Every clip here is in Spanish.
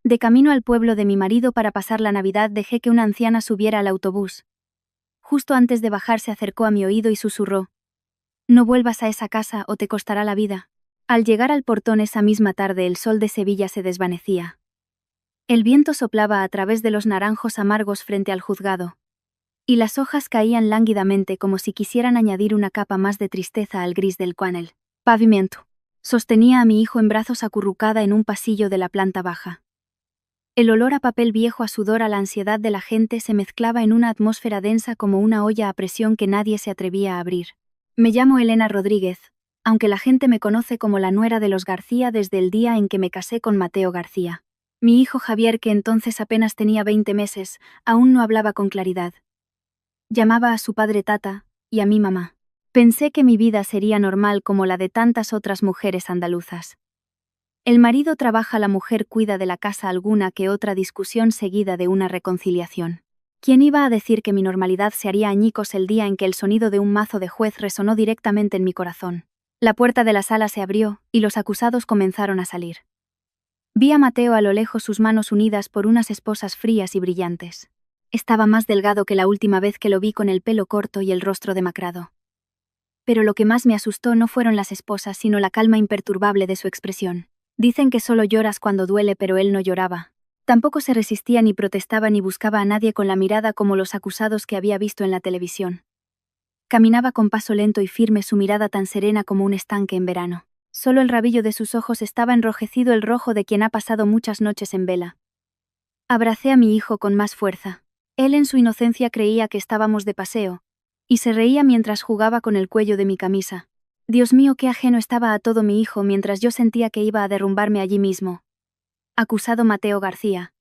De camino al pueblo de mi marido para pasar la Navidad dejé que una anciana subiera al autobús. Justo antes de bajar se acercó a mi oído y susurró: «No vuelvas a esa casa o te costará la vida». Al llegar al portón esa misma tarde el sol de Sevilla se desvanecía. El viento soplaba a través de los naranjos amargos frente al juzgado. Y las hojas caían lánguidamente como si quisieran añadir una capa más de tristeza al gris del cuanel pavimento. Sostenía a mi hijo en brazos acurrucada en un pasillo de la planta baja. El olor a papel viejo, a sudor, a la ansiedad de la gente se mezclaba en una atmósfera densa como una olla a presión que nadie se atrevía a abrir. Me llamo Elena Rodríguez, aunque la gente me conoce como la nuera de los García desde el día en que me casé con Mateo García. Mi hijo Javier, que entonces apenas tenía 20 meses, aún no hablaba con claridad. Llamaba a su padre tata, y a mí mamá. Pensé que mi vida sería normal como la de tantas otras mujeres andaluzas. El marido trabaja, la mujer cuida de la casa, alguna que otra discusión seguida de una reconciliación. ¿Quién iba a decir que mi normalidad se haría añicos el día en que el sonido de un mazo de juez resonó directamente en mi corazón? La puerta de la sala se abrió, y los acusados comenzaron a salir. Vi a Mateo a lo lejos, sus manos unidas por unas esposas frías y brillantes. Estaba más delgado que la última vez que lo vi, con el pelo corto y el rostro demacrado. Pero lo que más me asustó no fueron las esposas, sino la calma imperturbable de su expresión. Dicen que solo lloras cuando duele, pero él no lloraba. Tampoco se resistía ni protestaba ni buscaba a nadie con la mirada como los acusados que había visto en la televisión. Caminaba con paso lento y firme, su mirada tan serena como un estanque en verano. Solo el rabillo de sus ojos estaba enrojecido, el rojo de quien ha pasado muchas noches en vela. Abracé a mi hijo con más fuerza. Él en su inocencia creía que estábamos de paseo, y se reía mientras jugaba con el cuello de mi camisa. Dios mío, qué ajeno estaba a todo mi hijo, mientras yo sentía que iba a derrumbarme allí mismo. Acusado Mateo García.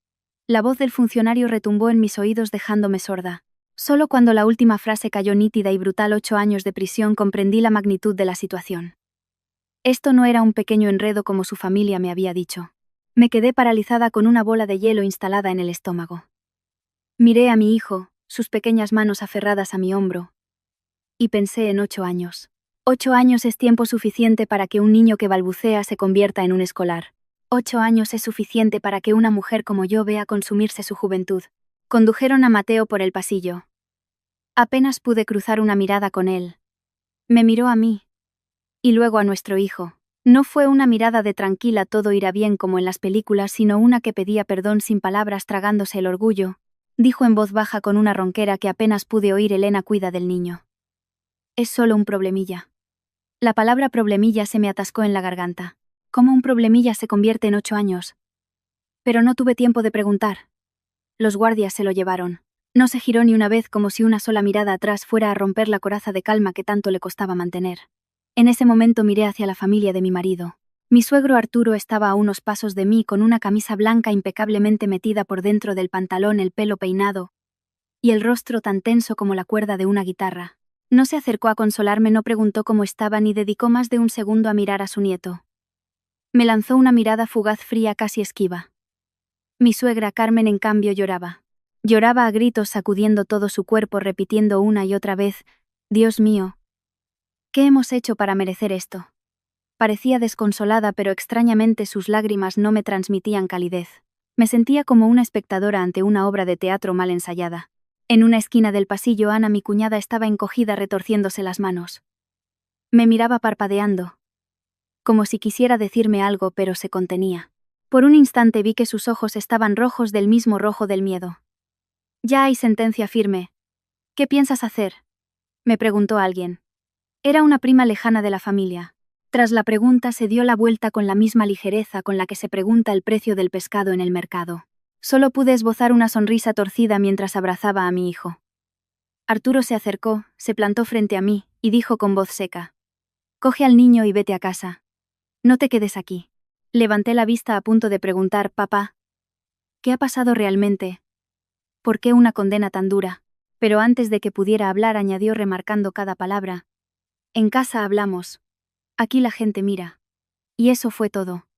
La voz del funcionario retumbó en mis oídos dejándome sorda. Solo cuando la última frase cayó nítida y brutal: 8 años de prisión, comprendí la magnitud de la situación. Esto no era un pequeño enredo como su familia me había dicho. Me quedé paralizada con una bola de hielo instalada en el estómago. Miré a mi hijo, sus pequeñas manos aferradas a mi hombro, y pensé en 8 años. 8 años es tiempo suficiente para que un niño que balbucea se convierta en un escolar. 8 años es suficiente para que una mujer como yo vea consumirse su juventud. Condujeron a Mateo por el pasillo. Apenas pude cruzar una mirada con él. Me miró a mí, y luego a nuestro hijo. No fue una mirada de tranquila, todo irá bien como en las películas, sino una que pedía perdón sin palabras, tragándose el orgullo. Dijo en voz baja con una ronquera que apenas pude oír: Elena, cuida del niño. Es solo un problemilla. La palabra problemilla se me atascó en la garganta. ¿Cómo un problemilla se convierte en 8 años? Pero no tuve tiempo de preguntar. Los guardias se lo llevaron. No se giró ni una vez, como si una sola mirada atrás fuera a romper la coraza de calma que tanto le costaba mantener. En ese momento miré hacia la familia de mi marido. Mi suegro Arturo estaba a unos pasos de mí, con una camisa blanca impecablemente metida por dentro del pantalón, el pelo peinado, y el rostro tan tenso como la cuerda de una guitarra. No se acercó a consolarme, no preguntó cómo estaba, ni dedicó más de un segundo a mirar a su nieto. Me lanzó una mirada fugaz, fría, casi esquiva. Mi suegra Carmen, en cambio, lloraba. Lloraba a gritos, sacudiendo todo su cuerpo, repitiendo una y otra vez: Dios mío, ¿qué hemos hecho para merecer esto? Parecía desconsolada, pero extrañamente sus lágrimas no me transmitían calidez. Me sentía como una espectadora ante una obra de teatro mal ensayada. En una esquina del pasillo, Ana, mi cuñada, estaba encogida, retorciéndose las manos. Me miraba parpadeando, como si quisiera decirme algo, pero se contenía. Por un instante vi que sus ojos estaban rojos, del mismo rojo del miedo. Ya hay sentencia firme. ¿Qué piensas hacer?, me preguntó alguien. Era una prima lejana de la familia. Tras la pregunta se dio la vuelta con la misma ligereza con la que se pregunta el precio del pescado en el mercado. Solo pude esbozar una sonrisa torcida mientras abrazaba a mi hijo. Arturo se acercó, se plantó frente a mí, y dijo con voz seca: Coge al niño y vete a casa. No te quedes aquí. Levanté la vista a punto de preguntar: Papá, ¿qué ha pasado realmente? ¿Por qué una condena tan dura? Pero antes de que pudiera hablar añadió, remarcando cada palabra: En casa hablamos. Aquí la gente mira. Y eso fue todo.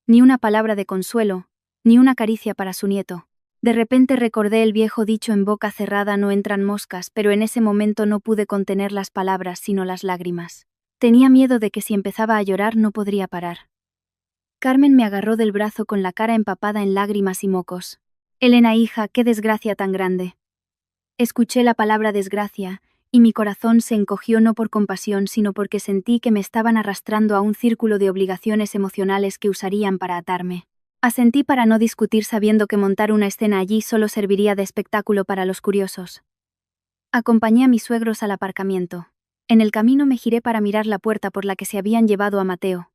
Ni una palabra de consuelo, ni una caricia para su nieto. De repente recordé el viejo dicho: en boca cerrada no entran moscas, pero en ese momento no pude contener las palabras, sino las lágrimas. Tenía miedo de que si empezaba a llorar no podría parar. Carmen me agarró del brazo con la cara empapada en lágrimas y mocos. Elena, hija, qué desgracia tan grande. Escuché la palabra desgracia, y mi corazón se encogió no por compasión, sino porque sentí que me estaban arrastrando a un círculo de obligaciones emocionales que usarían para atarme. Asentí para no discutir, sabiendo que montar una escena allí solo serviría de espectáculo para los curiosos. Acompañé a mis suegros al aparcamiento. En el camino me giré para mirar la puerta por la que se habían llevado a Mateo.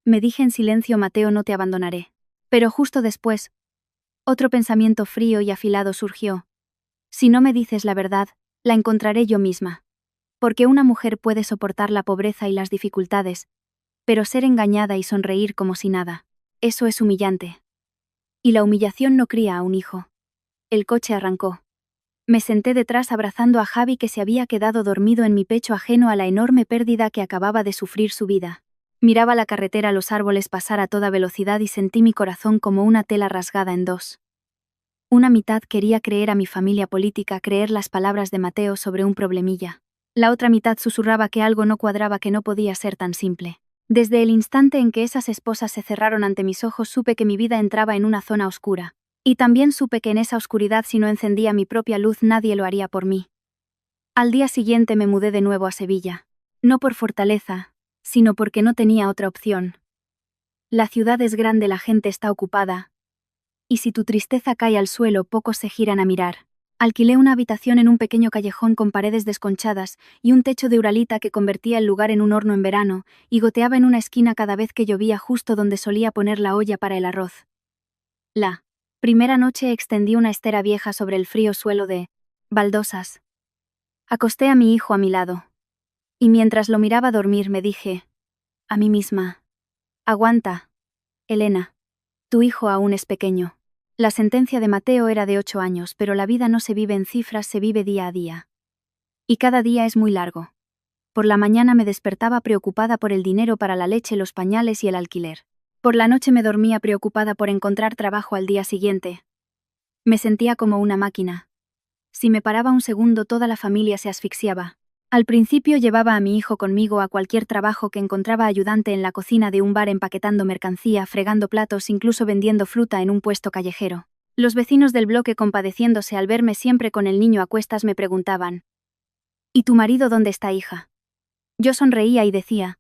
Me dije en silencio: Mateo, no te abandonaré. Pero justo después, otro pensamiento frío y afilado surgió. Si no me dices la verdad, la encontraré yo misma. Porque una mujer puede soportar la pobreza y las dificultades, pero ser engañada y sonreír como si nada, eso es humillante. Y la humillación no cría a un hijo. El coche arrancó. Me senté detrás abrazando a Javi, que se había quedado dormido en mi pecho, ajeno a la enorme pérdida que acababa de sufrir su vida. Miraba la carretera, los árboles pasar a toda velocidad y sentí mi corazón como una tela rasgada en dos. Una mitad quería creer a mi familia política, creer las palabras de Mateo sobre un problemilla. La otra mitad susurraba que algo no cuadraba, que no podía ser tan simple. Desde el instante en que esas esposas se cerraron ante mis ojos, supe que mi vida entraba en una zona oscura. Y también supe que en esa oscuridad, si no encendía mi propia luz, nadie lo haría por mí. Al día siguiente me mudé de nuevo a Sevilla. No por fortaleza, sino porque no tenía otra opción. La ciudad es grande, la gente está ocupada. Y si tu tristeza cae al suelo, pocos se giran a mirar. Alquilé una habitación en un pequeño callejón con paredes desconchadas y un techo de uralita que convertía el lugar en un horno en verano, y goteaba en una esquina cada vez que llovía, justo donde solía poner la olla para el arroz. La primera noche extendí una estera vieja sobre el frío suelo de baldosas. Acosté a mi hijo a mi lado. Y mientras lo miraba dormir me dije a mí misma: aguanta, Elena. Tu hijo aún es pequeño. La sentencia de Mateo era de 8 años, pero la vida no se vive en cifras, se vive día a día. Y cada día es muy largo. Por la mañana me despertaba preocupada por el dinero para la leche, los pañales y el alquiler. Por la noche me dormía preocupada por encontrar trabajo al día siguiente. Me sentía como una máquina. Si me paraba un segundo, toda la familia se asfixiaba. Al principio llevaba a mi hijo conmigo a cualquier trabajo que encontraba: ayudante en la cocina de un bar, empaquetando mercancía, fregando platos, incluso vendiendo fruta en un puesto callejero. Los vecinos del bloque, compadeciéndose al verme siempre con el niño a cuestas, me preguntaban: ¿y tu marido dónde está, hija? Yo sonreía y decía: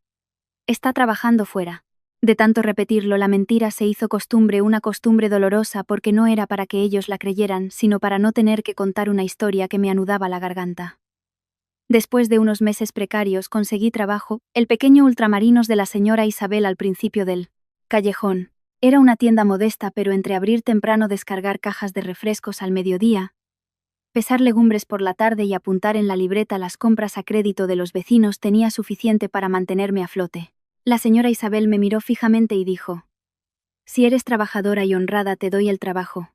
está trabajando fuera. De tanto repetirlo, la mentira se hizo costumbre, una costumbre dolorosa, porque no era para que ellos la creyeran, sino para no tener que contar una historia que me anudaba la garganta. Después de unos meses precarios conseguí trabajo, el pequeño Ultramarinos de la señora Isabel, al principio del callejón. Era una tienda modesta, pero entre abrir temprano, descargar cajas de refrescos al mediodía, pesar legumbres por la tarde y apuntar en la libreta las compras a crédito de los vecinos, tenía suficiente para mantenerme a flote. La señora Isabel me miró fijamente y dijo: si eres trabajadora y honrada, te doy el trabajo.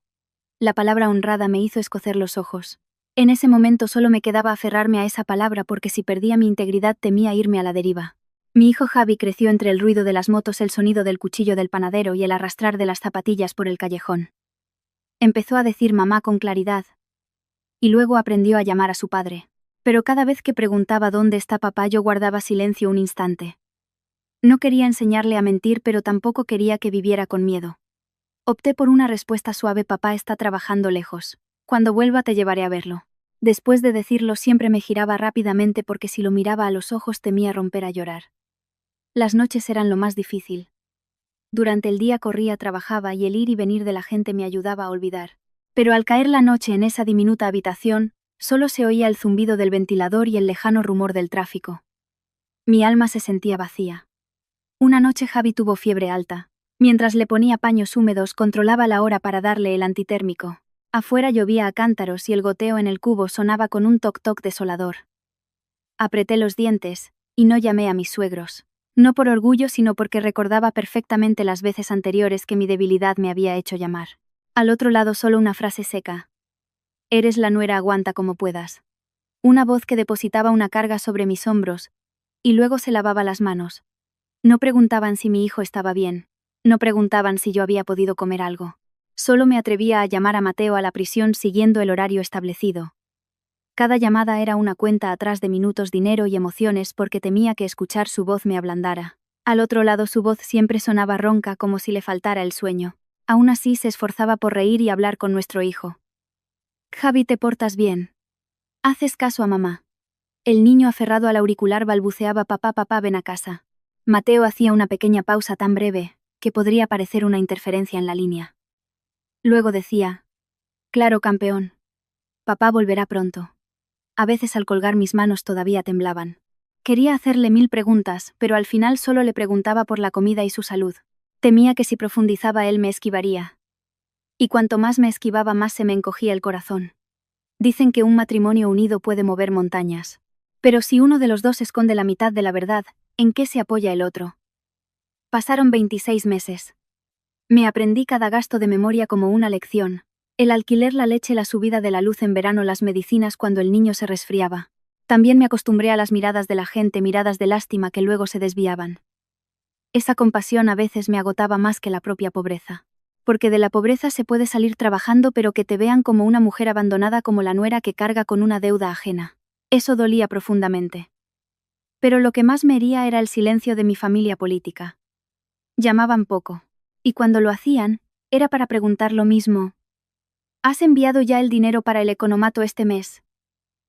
La palabra honrada me hizo escocer los ojos. En ese momento solo me quedaba aferrarme a esa palabra, porque si perdía mi integridad temía irme a la deriva. Mi hijo Javi creció entre el ruido de las motos, el sonido del cuchillo del panadero y el arrastrar de las zapatillas por el callejón. Empezó a decir mamá con claridad. Y luego aprendió a llamar a su padre. Pero cada vez que preguntaba dónde está papá, yo guardaba silencio un instante. No quería enseñarle a mentir, pero tampoco quería que viviera con miedo. Opté por una respuesta suave: papá está trabajando lejos. Cuando vuelva te llevaré a verlo. Después de decirlo siempre me giraba rápidamente, porque si lo miraba a los ojos temía romper a llorar. Las noches eran lo más difícil. Durante el día corría, trabajaba y el ir y venir de la gente me ayudaba a olvidar. Pero al caer la noche en esa diminuta habitación, solo se oía el zumbido del ventilador y el lejano rumor del tráfico. Mi alma se sentía vacía. Una noche Javi tuvo fiebre alta. Mientras le ponía paños húmedos, controlaba la hora para darle el antitérmico. Afuera llovía a cántaros y el goteo en el cubo sonaba con un toc-toc desolador. Apreté los dientes, y no llamé a mis suegros. No por orgullo, sino porque recordaba perfectamente las veces anteriores que mi debilidad me había hecho llamar. Al otro lado solo una frase seca: eres la nuera, aguanta como puedas. Una voz que depositaba una carga sobre mis hombros, y luego se lavaba las manos. No preguntaban si mi hijo estaba bien. No preguntaban si yo había podido comer algo. Solo me atrevía a llamar a Mateo a la prisión siguiendo el horario establecido. Cada llamada era una cuenta atrás de minutos, dinero y emociones, porque temía que escuchar su voz me ablandara. Al otro lado su voz siempre sonaba ronca como si le faltara el sueño. Aún así se esforzaba por reír y hablar con nuestro hijo. Javi, ¿te portas bien? ¿Haces caso a mamá? El niño aferrado al auricular balbuceaba: papá, papá, ven a casa. Mateo hacía una pequeña pausa tan breve, que podría parecer una interferencia en la línea. Luego decía: claro, campeón. Papá volverá pronto. A veces al colgar mis manos todavía temblaban. Quería hacerle 1000 preguntas, pero al final solo le preguntaba por la comida y su salud. Temía que si profundizaba él me esquivaría. Y cuanto más me esquivaba, más se me encogía el corazón. Dicen que un matrimonio unido puede mover montañas. Pero si uno de los dos esconde la mitad de la verdad, ¿en qué se apoya el otro? Pasaron 26 meses. Me aprendí cada gasto de memoria como una lección. El alquiler, la leche, la subida de la luz en verano, las medicinas cuando el niño se resfriaba. También me acostumbré a las miradas de la gente, miradas de lástima que luego se desviaban. Esa compasión a veces me agotaba más que la propia pobreza. Porque de la pobreza se puede salir trabajando, pero que te vean como una mujer abandonada, como la nuera que carga con una deuda ajena. Eso dolía profundamente. Pero lo que más me hería era el silencio de mi familia política. Llamaban poco. Y cuando lo hacían, era para preguntar lo mismo. ¿Has enviado ya el dinero para el economato este mes?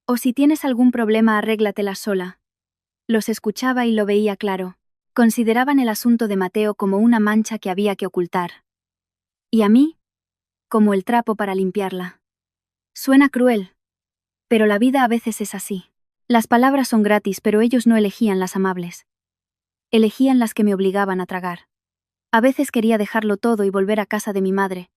O si tienes algún problema, arréglatela sola. Los escuchaba y lo veía claro. Consideraban el asunto de Mateo como una mancha que había que ocultar. Y a mí, como el trapo para limpiarla. Suena cruel. Pero la vida a veces es así. Las palabras son gratis, pero ellos no elegían las amables. Elegían las que me obligaban a tragar. A veces quería dejarlo todo y volver a casa de mi madre.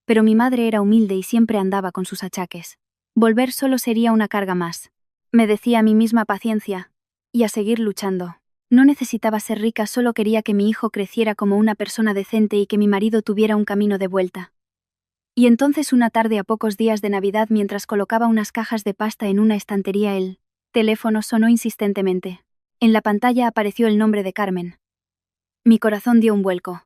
Pero mi madre era humilde y siempre andaba con sus achaques. Volver solo sería una carga más. Me decía a mí misma: paciencia. Y a seguir luchando. No necesitaba ser rica, solo quería que mi hijo creciera como una persona decente y que mi marido tuviera un camino de vuelta. Y entonces una tarde a pocos días de Navidad, mientras colocaba unas cajas de pasta en una estantería, el teléfono sonó insistentemente. En la pantalla apareció el nombre de Carmen. Mi corazón dio un vuelco.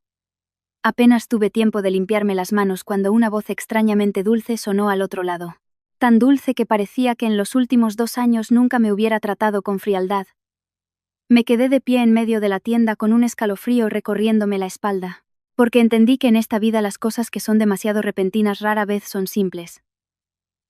Apenas tuve tiempo de limpiarme las manos cuando una voz extrañamente dulce sonó al otro lado. Tan dulce que parecía que en los últimos 2 años nunca me hubiera tratado con frialdad. Me quedé de pie en medio de la tienda con un escalofrío recorriéndome la espalda, porque entendí que en esta vida las cosas que son demasiado repentinas rara vez son simples.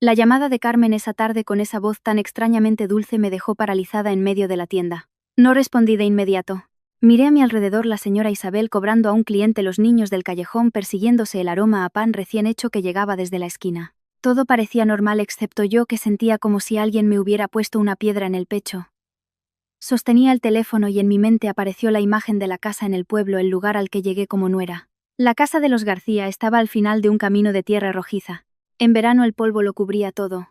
La llamada de Carmen esa tarde con esa voz tan extrañamente dulce me dejó paralizada en medio de la tienda. No respondí de inmediato. Miré a mi alrededor: la señora Isabel cobrando a un cliente, los niños del callejón persiguiéndose, el aroma a pan recién hecho que llegaba desde la esquina. Todo parecía normal excepto yo, que sentía como si alguien me hubiera puesto una piedra en el pecho. Sostenía el teléfono y en mi mente apareció la imagen de la casa en el pueblo, el lugar al que llegué como nuera. La casa de los García estaba al final de un camino de tierra rojiza. En verano el polvo lo cubría todo.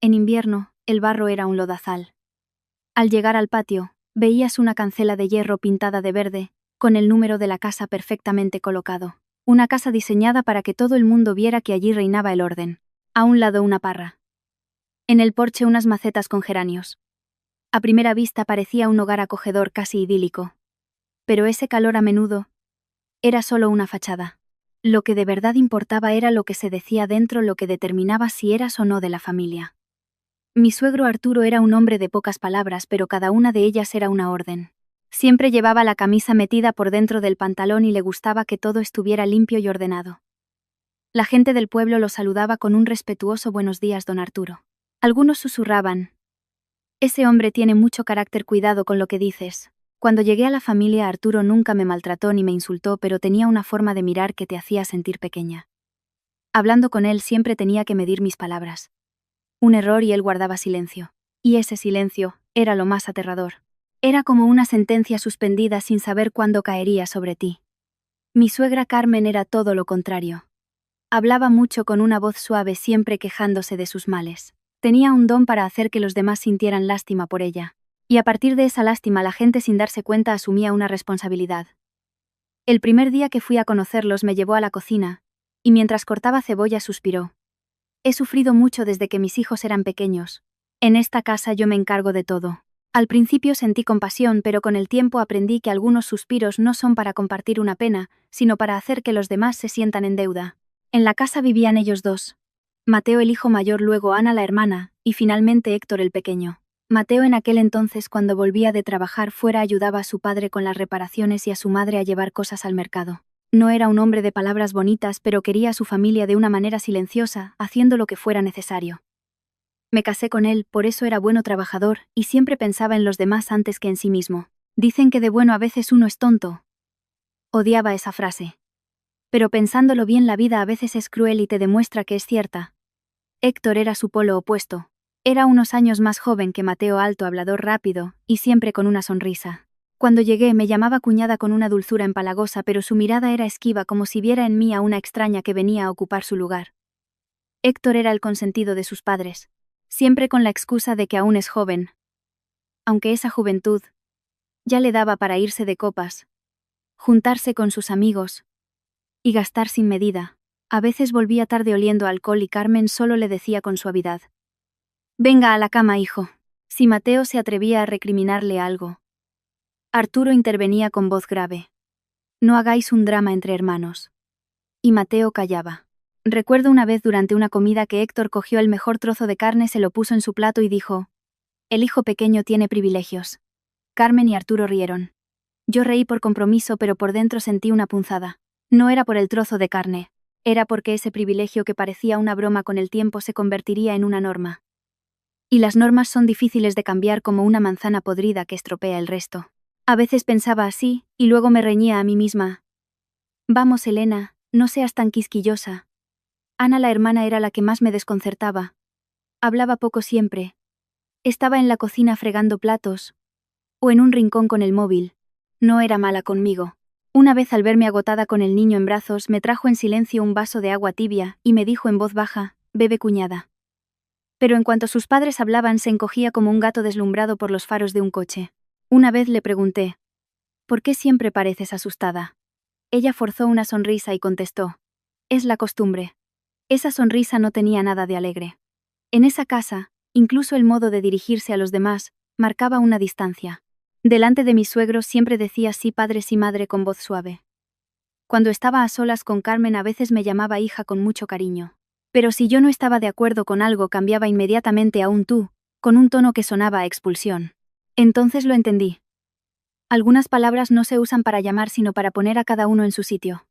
En invierno, el barro era un lodazal. Al llegar al patio, veías una cancela de hierro pintada de verde, con el número de la casa perfectamente colocado. Una casa diseñada para que todo el mundo viera que allí reinaba el orden. A un lado una parra. En el porche unas macetas con geranios. A primera vista parecía un hogar acogedor, casi idílico. Pero ese calor a menudo era solo una fachada. Lo que de verdad importaba era lo que se decía dentro, lo que determinaba si eras o no de la familia. Mi suegro Arturo era un hombre de pocas palabras, pero cada una de ellas era una orden. Siempre llevaba la camisa metida por dentro del pantalón y le gustaba que todo estuviera limpio y ordenado. La gente del pueblo lo saludaba con un respetuoso buenos días, don Arturo. Algunos susurraban: ese hombre tiene mucho carácter, cuidado con lo que dices. Cuando llegué a la familia, Arturo nunca me maltrató ni me insultó, pero tenía una forma de mirar que te hacía sentir pequeña. Hablando con él siempre tenía que medir mis palabras. Un error y él guardaba silencio. Y ese silencio era lo más aterrador. Era como una sentencia suspendida sin saber cuándo caería sobre ti. Mi suegra Carmen era todo lo contrario. Hablaba mucho con una voz suave, siempre quejándose de sus males. Tenía un don para hacer que los demás sintieran lástima por ella. Y a partir de esa lástima la gente, sin darse cuenta, asumía una responsabilidad. El primer día que fui a conocerlos me llevó a la cocina, y mientras cortaba cebolla suspiró. He sufrido mucho desde que mis hijos eran pequeños. En esta casa yo me encargo de todo. Al principio sentí compasión, pero con el tiempo aprendí que algunos suspiros no son para compartir una pena, sino para hacer que los demás se sientan en deuda. En la casa vivían ellos dos. Mateo el hijo mayor, luego Ana la hermana, y finalmente Héctor el pequeño. Mateo en aquel entonces, cuando volvía de trabajar fuera, ayudaba a su padre con las reparaciones y a su madre a llevar cosas al mercado. No era un hombre de palabras bonitas, pero quería a su familia de una manera silenciosa, haciendo lo que fuera necesario. Me casé con él, por eso era bueno trabajador, y siempre pensaba en los demás antes que en sí mismo. Dicen que de bueno a veces uno es tonto. Odiaba esa frase. Pero pensándolo bien, la vida a veces es cruel y te demuestra que es cierta. Héctor era su polo opuesto. Era unos años más joven que Mateo, alto, hablador rápido, y siempre con una sonrisa. Cuando llegué me llamaba cuñada con una dulzura empalagosa, pero su mirada era esquiva, como si viera en mí a una extraña que venía a ocupar su lugar. Héctor era el consentido de sus padres, siempre con la excusa de que aún es joven. Aunque esa juventud ya le daba para irse de copas, juntarse con sus amigos y gastar sin medida. A veces volvía tarde oliendo a alcohol y Carmen solo le decía con suavidad: «Venga a la cama, hijo». Si Mateo se atrevía a recriminarle algo, Arturo intervenía con voz grave: «No hagáis un drama entre hermanos». Y Mateo callaba. Recuerdo una vez durante una comida que Héctor cogió el mejor trozo de carne, se lo puso en su plato y dijo: «El hijo pequeño tiene privilegios». Carmen y Arturo rieron. Yo reí por compromiso, pero por dentro sentí una punzada. No era por el trozo de carne, era porque ese privilegio que parecía una broma con el tiempo se convertiría en una norma. Y las normas son difíciles de cambiar, como una manzana podrida que estropea el resto. A veces pensaba así, y luego me reñía a mí misma. «Vamos, Elena, no seas tan quisquillosa». Ana, la hermana, era la que más me desconcertaba. Hablaba poco siempre. Estaba en la cocina fregando platos, o en un rincón con el móvil. No era mala conmigo. Una vez, al verme agotada con el niño en brazos, me trajo en silencio un vaso de agua tibia y me dijo en voz baja: «Bebe, cuñada». Pero en cuanto sus padres hablaban, se encogía como un gato deslumbrado por los faros de un coche. Una vez le pregunté: «¿Por qué siempre pareces asustada?». Ella forzó una sonrisa y contestó: «Es la costumbre». Esa sonrisa no tenía nada de alegre. En esa casa, incluso el modo de dirigirse a los demás marcaba una distancia. Delante de mis suegros siempre decía sí padre, sí madre, con voz suave. Cuando estaba a solas con Carmen, a veces me llamaba hija con mucho cariño. Pero si yo no estaba de acuerdo con algo, cambiaba inmediatamente a un tú, con un tono que sonaba a expulsión. Entonces lo entendí. Algunas palabras no se usan para llamar, sino para poner a cada uno en su sitio.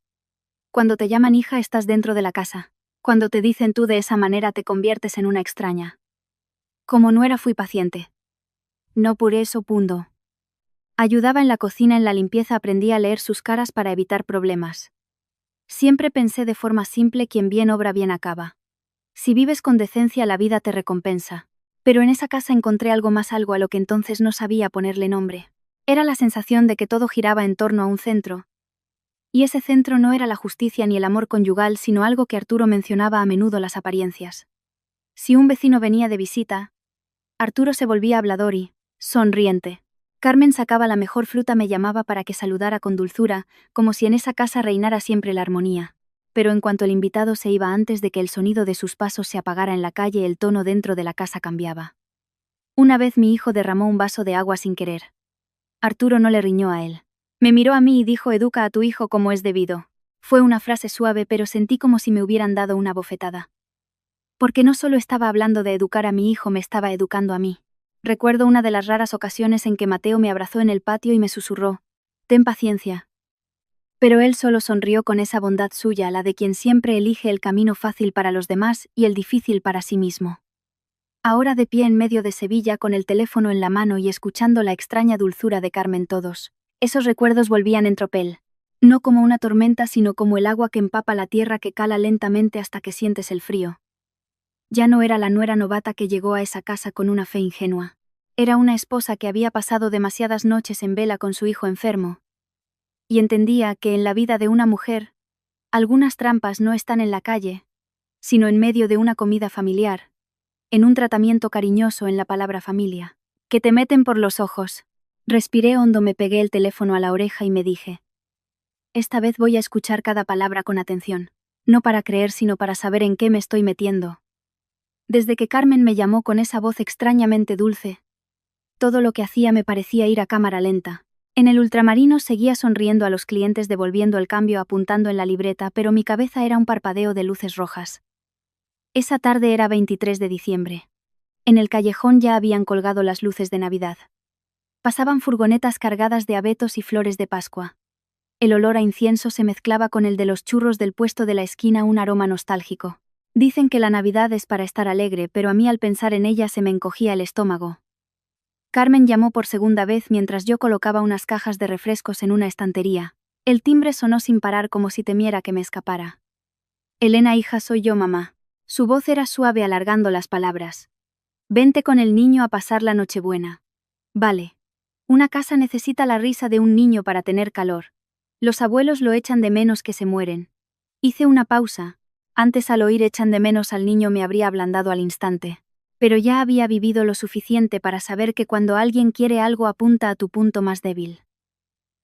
Cuando te llaman hija, estás dentro de la casa. Cuando te dicen tú de esa manera, te conviertes en una extraña. Como nuera fui paciente. No por eso pundo. Ayudaba en la cocina, en la limpieza, aprendí a leer sus caras para evitar problemas. Siempre pensé de forma simple: quien bien obra, bien acaba. Si vives con decencia, la vida te recompensa. Pero en esa casa encontré algo más, algo a lo que entonces no sabía ponerle nombre. Era la sensación de que todo giraba en torno a un centro. Y ese centro no era la justicia ni el amor conyugal, sino algo que Arturo mencionaba a menudo: las apariencias. Si un vecino venía de visita, Arturo se volvía hablador y sonriente. Carmen sacaba la mejor fruta, me llamaba para que saludara con dulzura, como si en esa casa reinara siempre la armonía. Pero en cuanto el invitado se iba, antes de que el sonido de sus pasos se apagara en la calle, el tono dentro de la casa cambiaba. Una vez mi hijo derramó un vaso de agua sin querer. Arturo no le riñó a él. Me miró a mí y dijo: «Educa a tu hijo como es debido». Fue una frase suave, pero sentí como si me hubieran dado una bofetada. Porque no solo estaba hablando de educar a mi hijo, me estaba educando a mí. Recuerdo una de las raras ocasiones en que Mateo me abrazó en el patio y me susurró: «Ten paciencia». Pero él solo sonrió con esa bondad suya, la de quien siempre elige el camino fácil para los demás y el difícil para sí mismo. Ahora, de pie en medio de Sevilla, con el teléfono en la mano y escuchando la extraña dulzura de Carmen, todos esos recuerdos volvían en tropel. No como una tormenta, sino como el agua que empapa la tierra, que cala lentamente hasta que sientes el frío. Ya no era la nuera novata que llegó a esa casa con una fe ingenua. Era una esposa que había pasado demasiadas noches en vela con su hijo enfermo. Y entendía que en la vida de una mujer, algunas trampas no están en la calle, sino en medio de una comida familiar, en un tratamiento cariñoso, en la palabra familia, que te meten por los ojos. Respiré hondo, me pegué el teléfono a la oreja y me dije: esta vez voy a escuchar cada palabra con atención, no para creer, sino para saber en qué me estoy metiendo. Desde que Carmen me llamó con esa voz extrañamente dulce, todo lo que hacía me parecía ir a cámara lenta. En el ultramarino seguía sonriendo a los clientes, devolviendo el cambio, apuntando en la libreta, pero mi cabeza era un parpadeo de luces rojas. Esa tarde era 23 de diciembre. En el callejón ya habían colgado las luces de Navidad. Pasaban furgonetas cargadas de abetos y flores de Pascua. El olor a incienso se mezclaba con el de los churros del puesto de la esquina, un aroma nostálgico. Dicen que la Navidad es para estar alegre, pero a mí al pensar en ella se me encogía el estómago. Carmen llamó por segunda vez mientras yo colocaba unas cajas de refrescos en una estantería. El timbre sonó sin parar como si temiera que me escapara. Elena, hija, soy yo, mamá. Su voz era suave alargando las palabras. Vente con el niño a pasar la Nochebuena. Vale. Una casa necesita la risa de un niño para tener calor. Los abuelos lo echan de menos que se mueren. Hice una pausa. Antes al oír echan de menos al niño me habría ablandado al instante. Pero ya había vivido lo suficiente para saber que cuando alguien quiere algo apunta a tu punto más débil.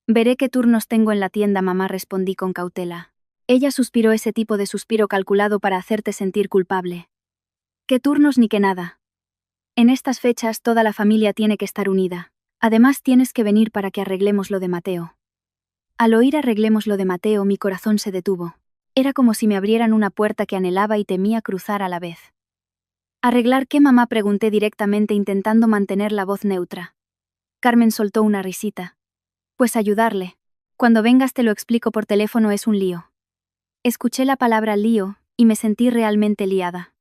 Veré qué turnos tengo en la tienda, mamá, respondí con cautela. Ella suspiró, ese tipo de suspiro calculado para hacerte sentir culpable. ¿Qué turnos ni qué nada? En estas fechas toda la familia tiene que estar unida. Además tienes que venir para que arreglemos lo de Mateo. Al oír arreglemos lo de Mateo mi corazón se detuvo. Era como si me abrieran una puerta que anhelaba y temía cruzar a la vez. ¿Arreglar qué, mamá?, pregunté directamente intentando mantener la voz neutra. Carmen soltó una risita. Pues ayudarle. Cuando vengas te lo explico por teléfono, es un lío. Escuché la palabra lío y me sentí realmente liada.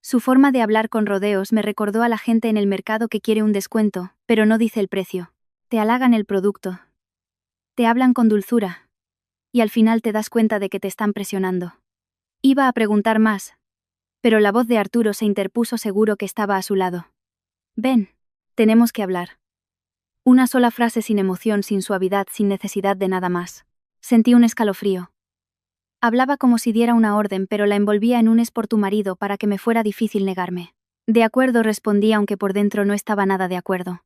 Su forma de hablar con rodeos me recordó a la gente en el mercado que quiere un descuento, pero no dice el precio. Te halagan el producto. Te hablan con dulzura. Y al final te das cuenta de que te están presionando. Iba a preguntar más, pero la voz de Arturo se interpuso, seguro que estaba a su lado. Ven, tenemos que hablar. Una sola frase, sin emoción, sin suavidad, sin necesidad de nada más. Sentí un escalofrío. Hablaba como si diera una orden, pero la envolvía en un "es por tu marido" para que me fuera difícil negarme. De acuerdo, respondí, aunque por dentro no estaba nada de acuerdo.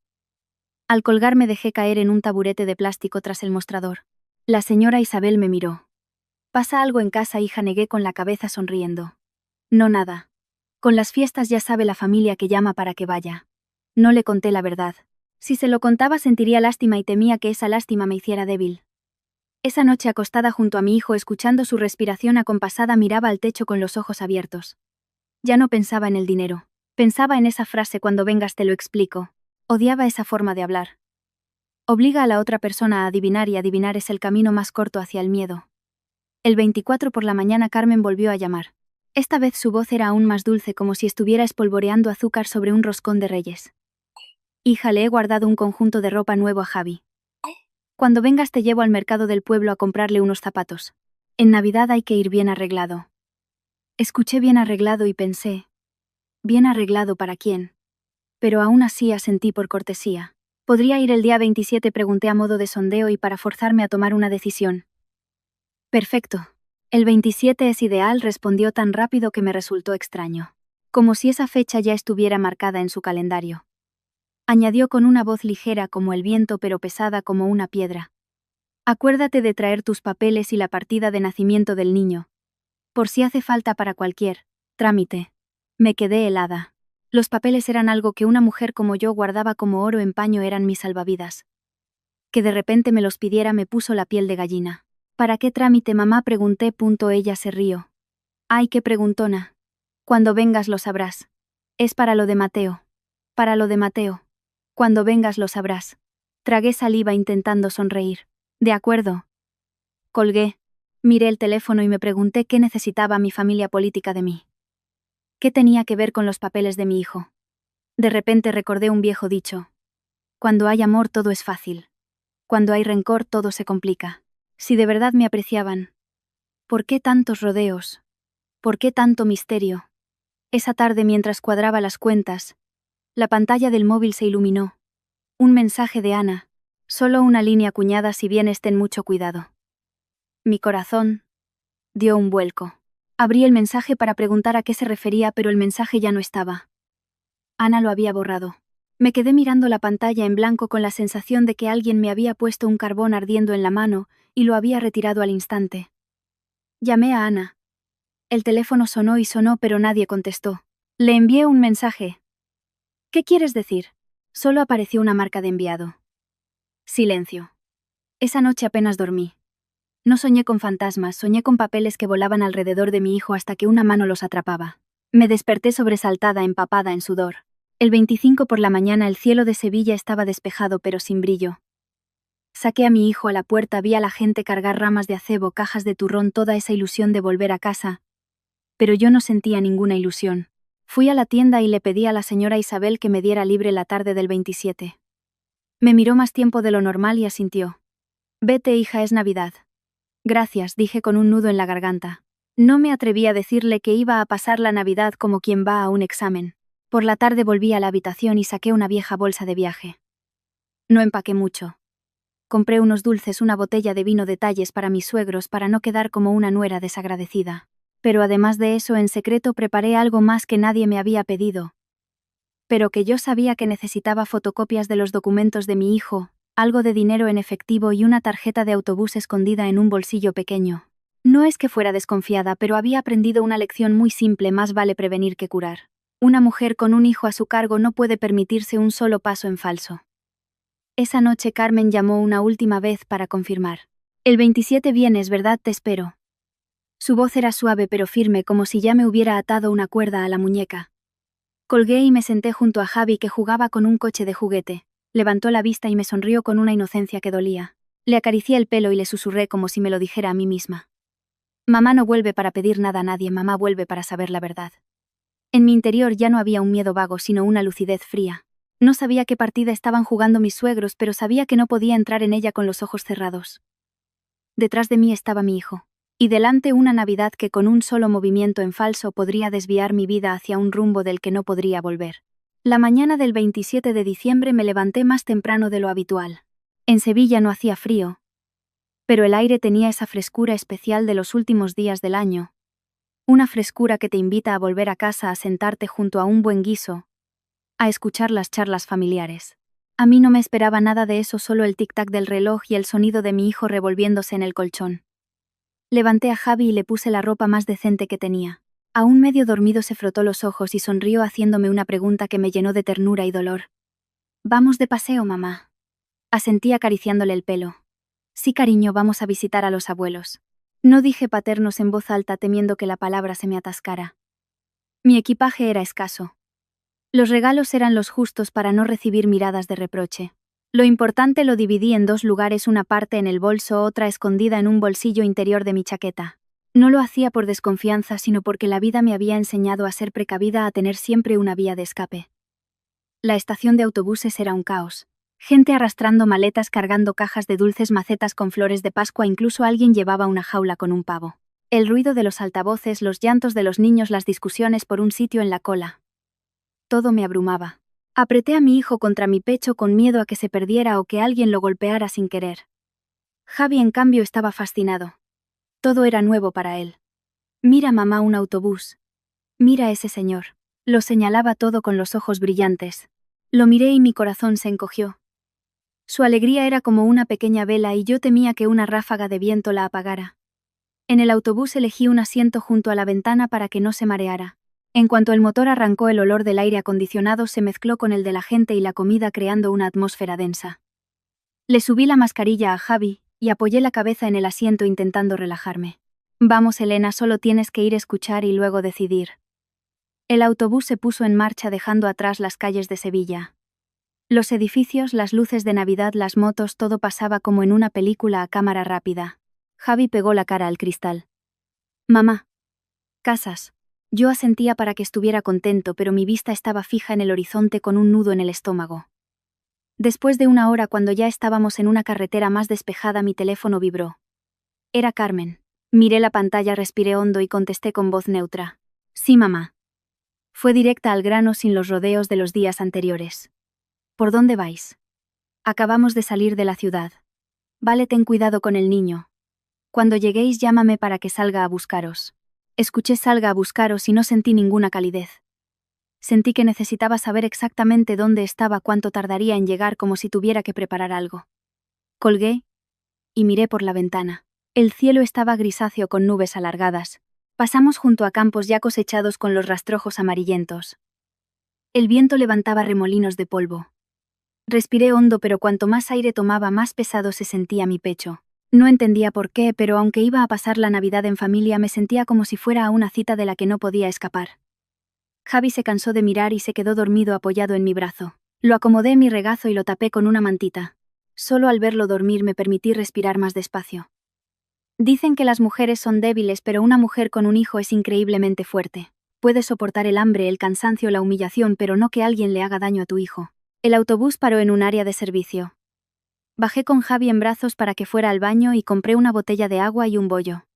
Al colgar me dejé caer en un taburete de plástico tras el mostrador. La señora Isabel me miró. ¿Pasa algo en casa, hija?, negué con la cabeza sonriendo. No, nada. Con las fiestas ya sabe la familia que llama para que vaya. No le conté la verdad. Si se lo contaba sentiría lástima y temía que esa lástima me hiciera débil. Esa noche, acostada junto a mi hijo escuchando su respiración acompasada, miraba al techo con los ojos abiertos. Ya no pensaba en el dinero. Pensaba en esa frase: cuando vengas te lo explico. Odiaba esa forma de hablar. Obliga a la otra persona a adivinar y adivinar es el camino más corto hacia el miedo. El 24 por la mañana Carmen volvió a llamar. Esta vez su voz era aún más dulce, como si estuviera espolvoreando azúcar sobre un roscón de reyes. Hija, le he guardado un conjunto de ropa nuevo a Javi. Cuando vengas te llevo al mercado del pueblo a comprarle unos zapatos. En Navidad hay que ir bien arreglado. Escuché bien arreglado y pensé, ¿bien arreglado para quién? Pero aún así asentí por cortesía. ¿Podría ir el día 27?, pregunté a modo de sondeo y para forzarme a tomar una decisión. Perfecto. El 27 es ideal, respondió tan rápido que me resultó extraño. Como si esa fecha ya estuviera marcada en su calendario. Añadió con una voz ligera como el viento pero pesada como una piedra. Acuérdate de traer tus papeles y la partida de nacimiento del niño. Por si hace falta para cualquier trámite. Me quedé helada. Los papeles eran algo que una mujer como yo guardaba como oro en paño, eran mis salvavidas. Que de repente me los pidiera me puso la piel de gallina. ¿Para qué trámite, mamá?, pregunté. Ella se rió. Ay, qué preguntona. Cuando vengas lo sabrás. Es para lo de Mateo. Para lo de Mateo. Cuando vengas lo sabrás. Tragué saliva intentando sonreír. De acuerdo. Colgué. Miré el teléfono y me pregunté qué necesitaba mi familia política de mí. ¿Qué tenía que ver con los papeles de mi hijo? De repente recordé un viejo dicho. Cuando hay amor todo es fácil. Cuando hay rencor todo se complica. Si de verdad me apreciaban. ¿Por qué tantos rodeos? ¿Por qué tanto misterio? Esa tarde, mientras cuadraba las cuentas, la pantalla del móvil se iluminó. Un mensaje de Ana. Solo una línea acuñada: si vienes ten mucho cuidado. Mi corazón dio un vuelco. Abrí el mensaje para preguntar a qué se refería, pero el mensaje ya no estaba. Ana lo había borrado. Me quedé mirando la pantalla en blanco con la sensación de que alguien me había puesto un carbón ardiendo en la mano y lo había retirado al instante. Llamé a Ana. El teléfono sonó y sonó, pero nadie contestó. Le envié un mensaje. ¿Qué quieres decir? Solo apareció una marca de enviado. Silencio. Esa noche apenas dormí. No soñé con fantasmas, soñé con papeles que volaban alrededor de mi hijo hasta que una mano los atrapaba. Me desperté sobresaltada, empapada en sudor. El 25 por la mañana el cielo de Sevilla estaba despejado pero sin brillo. Saqué a mi hijo a la puerta, vi a la gente cargar ramas de acebo, cajas de turrón, toda esa ilusión de volver a casa. Pero yo no sentía ninguna ilusión. Fui a la tienda y le pedí a la señora Isabel que me diera libre la tarde del 27. Me miró más tiempo de lo normal y asintió. Vete, hija, es Navidad. Gracias, dije con un nudo en la garganta. No me atreví a decirle que iba a pasar la Navidad como quien va a un examen. Por la tarde volví a la habitación y saqué una vieja bolsa de viaje. No empaqué mucho. Compré unos dulces, una botella de vino de Talles para mis suegros para no quedar como una nuera desagradecida. Pero además de eso, en secreto preparé algo más que nadie me había pedido. Pero que yo sabía que necesitaba: fotocopias de los documentos de mi hijo, algo de dinero en efectivo y una tarjeta de autobús escondida en un bolsillo pequeño. No es que fuera desconfiada, pero había aprendido una lección muy simple: más vale prevenir que curar. Una mujer con un hijo a su cargo no puede permitirse un solo paso en falso. Esa noche Carmen llamó una última vez para confirmar. El 27 vienes, ¿verdad? Te espero. Su voz era suave pero firme, como si ya me hubiera atado una cuerda a la muñeca. Colgué y me senté junto a Javi, que jugaba con un coche de juguete. Levantó la vista y me sonrió con una inocencia que dolía. Le acaricié el pelo y le susurré como si me lo dijera a mí misma. Mamá no vuelve para pedir nada a nadie, mamá vuelve para saber la verdad. En mi interior ya no había un miedo vago, sino una lucidez fría. No sabía qué partida estaban jugando mis suegros, pero sabía que no podía entrar en ella con los ojos cerrados. Detrás de mí estaba mi hijo. Y delante una Navidad que con un solo movimiento en falso podría desviar mi vida hacia un rumbo del que no podría volver. La mañana del 27 de diciembre me levanté más temprano de lo habitual. En Sevilla no hacía frío, pero el aire tenía esa frescura especial de los últimos días del año. Una frescura que te invita a volver a casa, a sentarte junto a un buen guiso, a escuchar las charlas familiares. A mí no me esperaba nada de eso, solo el tic-tac del reloj y el sonido de mi hijo revolviéndose en el colchón. Levanté a Javi y le puse la ropa más decente que tenía. Aún medio dormido se frotó los ojos y sonrió haciéndome una pregunta que me llenó de ternura y dolor. «¿Vamos de paseo, mamá?», asentí acariciándole el pelo. «Sí, cariño, vamos a visitar a los abuelos». No dije paternos en voz alta, temiendo que la palabra se me atascara. Mi equipaje era escaso. Los regalos eran los justos para no recibir miradas de reproche. Lo importante lo dividí en dos lugares, una parte en el bolso, otra escondida en un bolsillo interior de mi chaqueta. No lo hacía por desconfianza, sino porque la vida me había enseñado a ser precavida, a tener siempre una vía de escape. La estación de autobuses era un caos. Gente arrastrando maletas, cargando cajas de dulces, macetas con flores de Pascua, incluso alguien llevaba una jaula con un pavo. El ruido de los altavoces, los llantos de los niños, las discusiones por un sitio en la cola. Todo me abrumaba. Apreté a mi hijo contra mi pecho con miedo a que se perdiera o que alguien lo golpeara sin querer. Javi, en cambio, estaba fascinado. Todo era nuevo para él. «Mira, mamá, un autobús. Mira a ese señor». Lo señalaba todo con los ojos brillantes. Lo miré y mi corazón se encogió. Su alegría era como una pequeña vela y yo temía que una ráfaga de viento la apagara. En el autobús elegí un asiento junto a la ventana para que no se mareara. En cuanto el motor arrancó, el olor del aire acondicionado se mezcló con el de la gente y la comida, creando una atmósfera densa. Le subí la mascarilla a Javi y apoyé la cabeza en el asiento intentando relajarme. «Vamos, Elena, solo tienes que ir a escuchar y luego decidir». El autobús se puso en marcha, dejando atrás las calles de Sevilla. Los edificios, las luces de Navidad, las motos, todo pasaba como en una película a cámara rápida. Javi pegó la cara al cristal. «Mamá. Casas». Yo asentía para que estuviera contento, pero mi vista estaba fija en el horizonte con un nudo en el estómago. Después de una hora, cuando ya estábamos en una carretera más despejada, mi teléfono vibró. Era Carmen. Miré la pantalla, respiré hondo y contesté con voz neutra. «Sí, mamá». Fue directa al grano, sin los rodeos de los días anteriores. «¿Por dónde vais?» «Acabamos de salir de la ciudad». «Vale, ten cuidado con el niño. Cuando lleguéis llámame para que salga a buscaros». Escuché «salga a buscaros» y no sentí ninguna calidez. Sentí que necesitaba saber exactamente dónde estaba, cuánto tardaría en llegar, como si tuviera que preparar algo. Colgué y miré por la ventana. El cielo estaba grisáceo con nubes alargadas. Pasamos junto a campos ya cosechados con los rastrojos amarillentos. El viento levantaba remolinos de polvo. Respiré hondo, pero cuanto más aire tomaba, más pesado se sentía mi pecho. No entendía por qué, pero aunque iba a pasar la Navidad en familia, me sentía como si fuera a una cita de la que no podía escapar. Javi se cansó de mirar y se quedó dormido apoyado en mi brazo. Lo acomodé en mi regazo y lo tapé con una mantita. Solo al verlo dormir me permití respirar más despacio. Dicen que las mujeres son débiles, pero una mujer con un hijo es increíblemente fuerte. Puedes soportar el hambre, el cansancio, la humillación, pero no que alguien le haga daño a tu hijo. El autobús paró en un área de servicio. Bajé con Javi en brazos para que fuera al baño y compré una botella de agua y un bollo.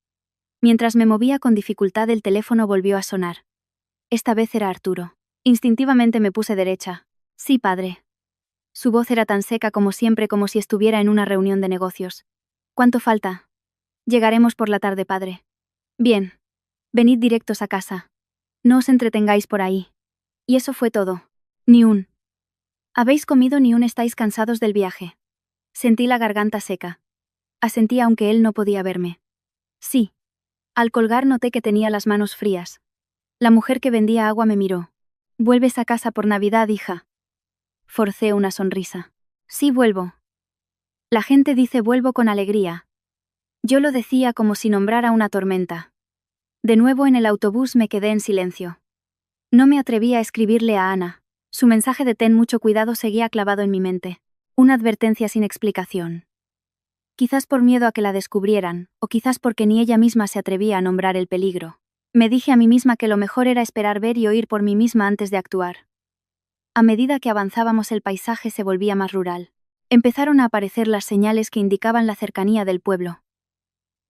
Mientras me movía con dificultad, el teléfono volvió a sonar. Esta vez era Arturo. Instintivamente me puse derecha. Sí, padre. Su voz era tan seca como siempre, como si estuviera en una reunión de negocios. ¿Cuánto falta? Llegaremos por la tarde, padre. Bien. Venid directos a casa. No os entretengáis por ahí. Y eso fue todo. Ni un. ¿Habéis comido ni un? ¿Estáis cansados del viaje? Sentí la garganta seca. Asentí aunque él no podía verme. Sí. Al colgar noté que tenía las manos frías. La mujer que vendía agua me miró. ¿Vuelves a casa por Navidad, hija? Forcé una sonrisa. Sí, vuelvo. La gente dice vuelvo con alegría. Yo lo decía como si nombrara una tormenta. De nuevo en el autobús me quedé en silencio. No me atreví a escribirle a Ana. Su mensaje de ten mucho cuidado seguía clavado en mi mente. Una advertencia sin explicación. Quizás por miedo a que la descubrieran, o quizás porque ni ella misma se atrevía a nombrar el peligro. Me dije a mí misma que lo mejor era esperar ver y oír por mí misma antes de actuar. A medida que avanzábamos, el paisaje se volvía más rural. Empezaron a aparecer las señales que indicaban la cercanía del pueblo.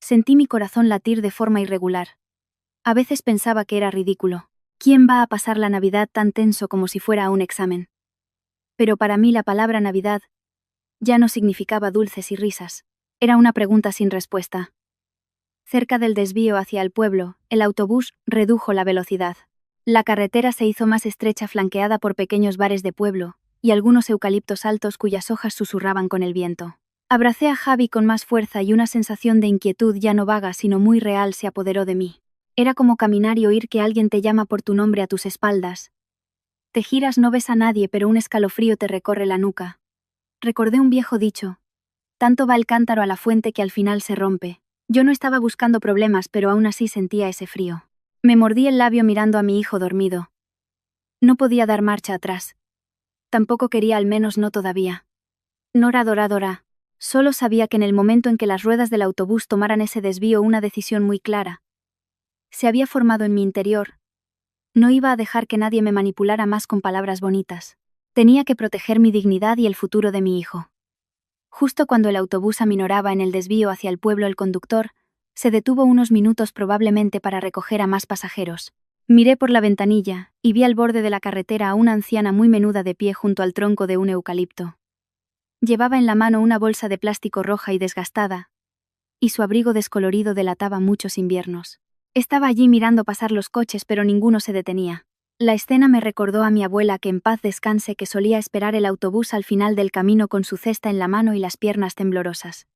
Sentí mi corazón latir de forma irregular. A veces pensaba que era ridículo. ¿Quién va a pasar la Navidad tan tenso como si fuera un examen? Pero para mí la palabra Navidad ya no significaba dulces y risas. Era una pregunta sin respuesta. Cerca del desvío hacia el pueblo, el autobús redujo la velocidad. La carretera se hizo más estrecha, flanqueada por pequeños bares de pueblo y algunos eucaliptos altos cuyas hojas susurraban con el viento. Abracé a Javi con más fuerza y una sensación de inquietud ya no vaga sino muy real se apoderó de mí. Era como caminar y oír que alguien te llama por tu nombre a tus espaldas. Te giras, no ves a nadie, pero un escalofrío te recorre la nuca. Recordé un viejo dicho. Tanto va el cántaro a la fuente que al final se rompe. Yo no estaba buscando problemas, pero aún así sentía ese frío. Me mordí el labio mirando a mi hijo dormido. No podía dar marcha atrás. Tampoco quería, al menos no todavía. Nora, Dora, Dora. Solo sabía que en el momento en que las ruedas del autobús tomaran ese desvío, una decisión muy clara se había formado en mi interior. No iba a dejar que nadie me manipulara más con palabras bonitas. Tenía que proteger mi dignidad y el futuro de mi hijo. Justo cuando el autobús aminoraba en el desvío hacia el pueblo, el conductor se detuvo unos minutos, probablemente para recoger a más pasajeros. Miré por la ventanilla y vi al borde de la carretera a una anciana muy menuda de pie junto al tronco de un eucalipto. Llevaba en la mano una bolsa de plástico roja y desgastada, y su abrigo descolorido delataba muchos inviernos. Estaba allí mirando pasar los coches, pero ninguno se detenía. La escena me recordó a mi abuela, que en paz descanse, que solía esperar el autobús al final del camino con su cesta en la mano y las piernas temblorosas.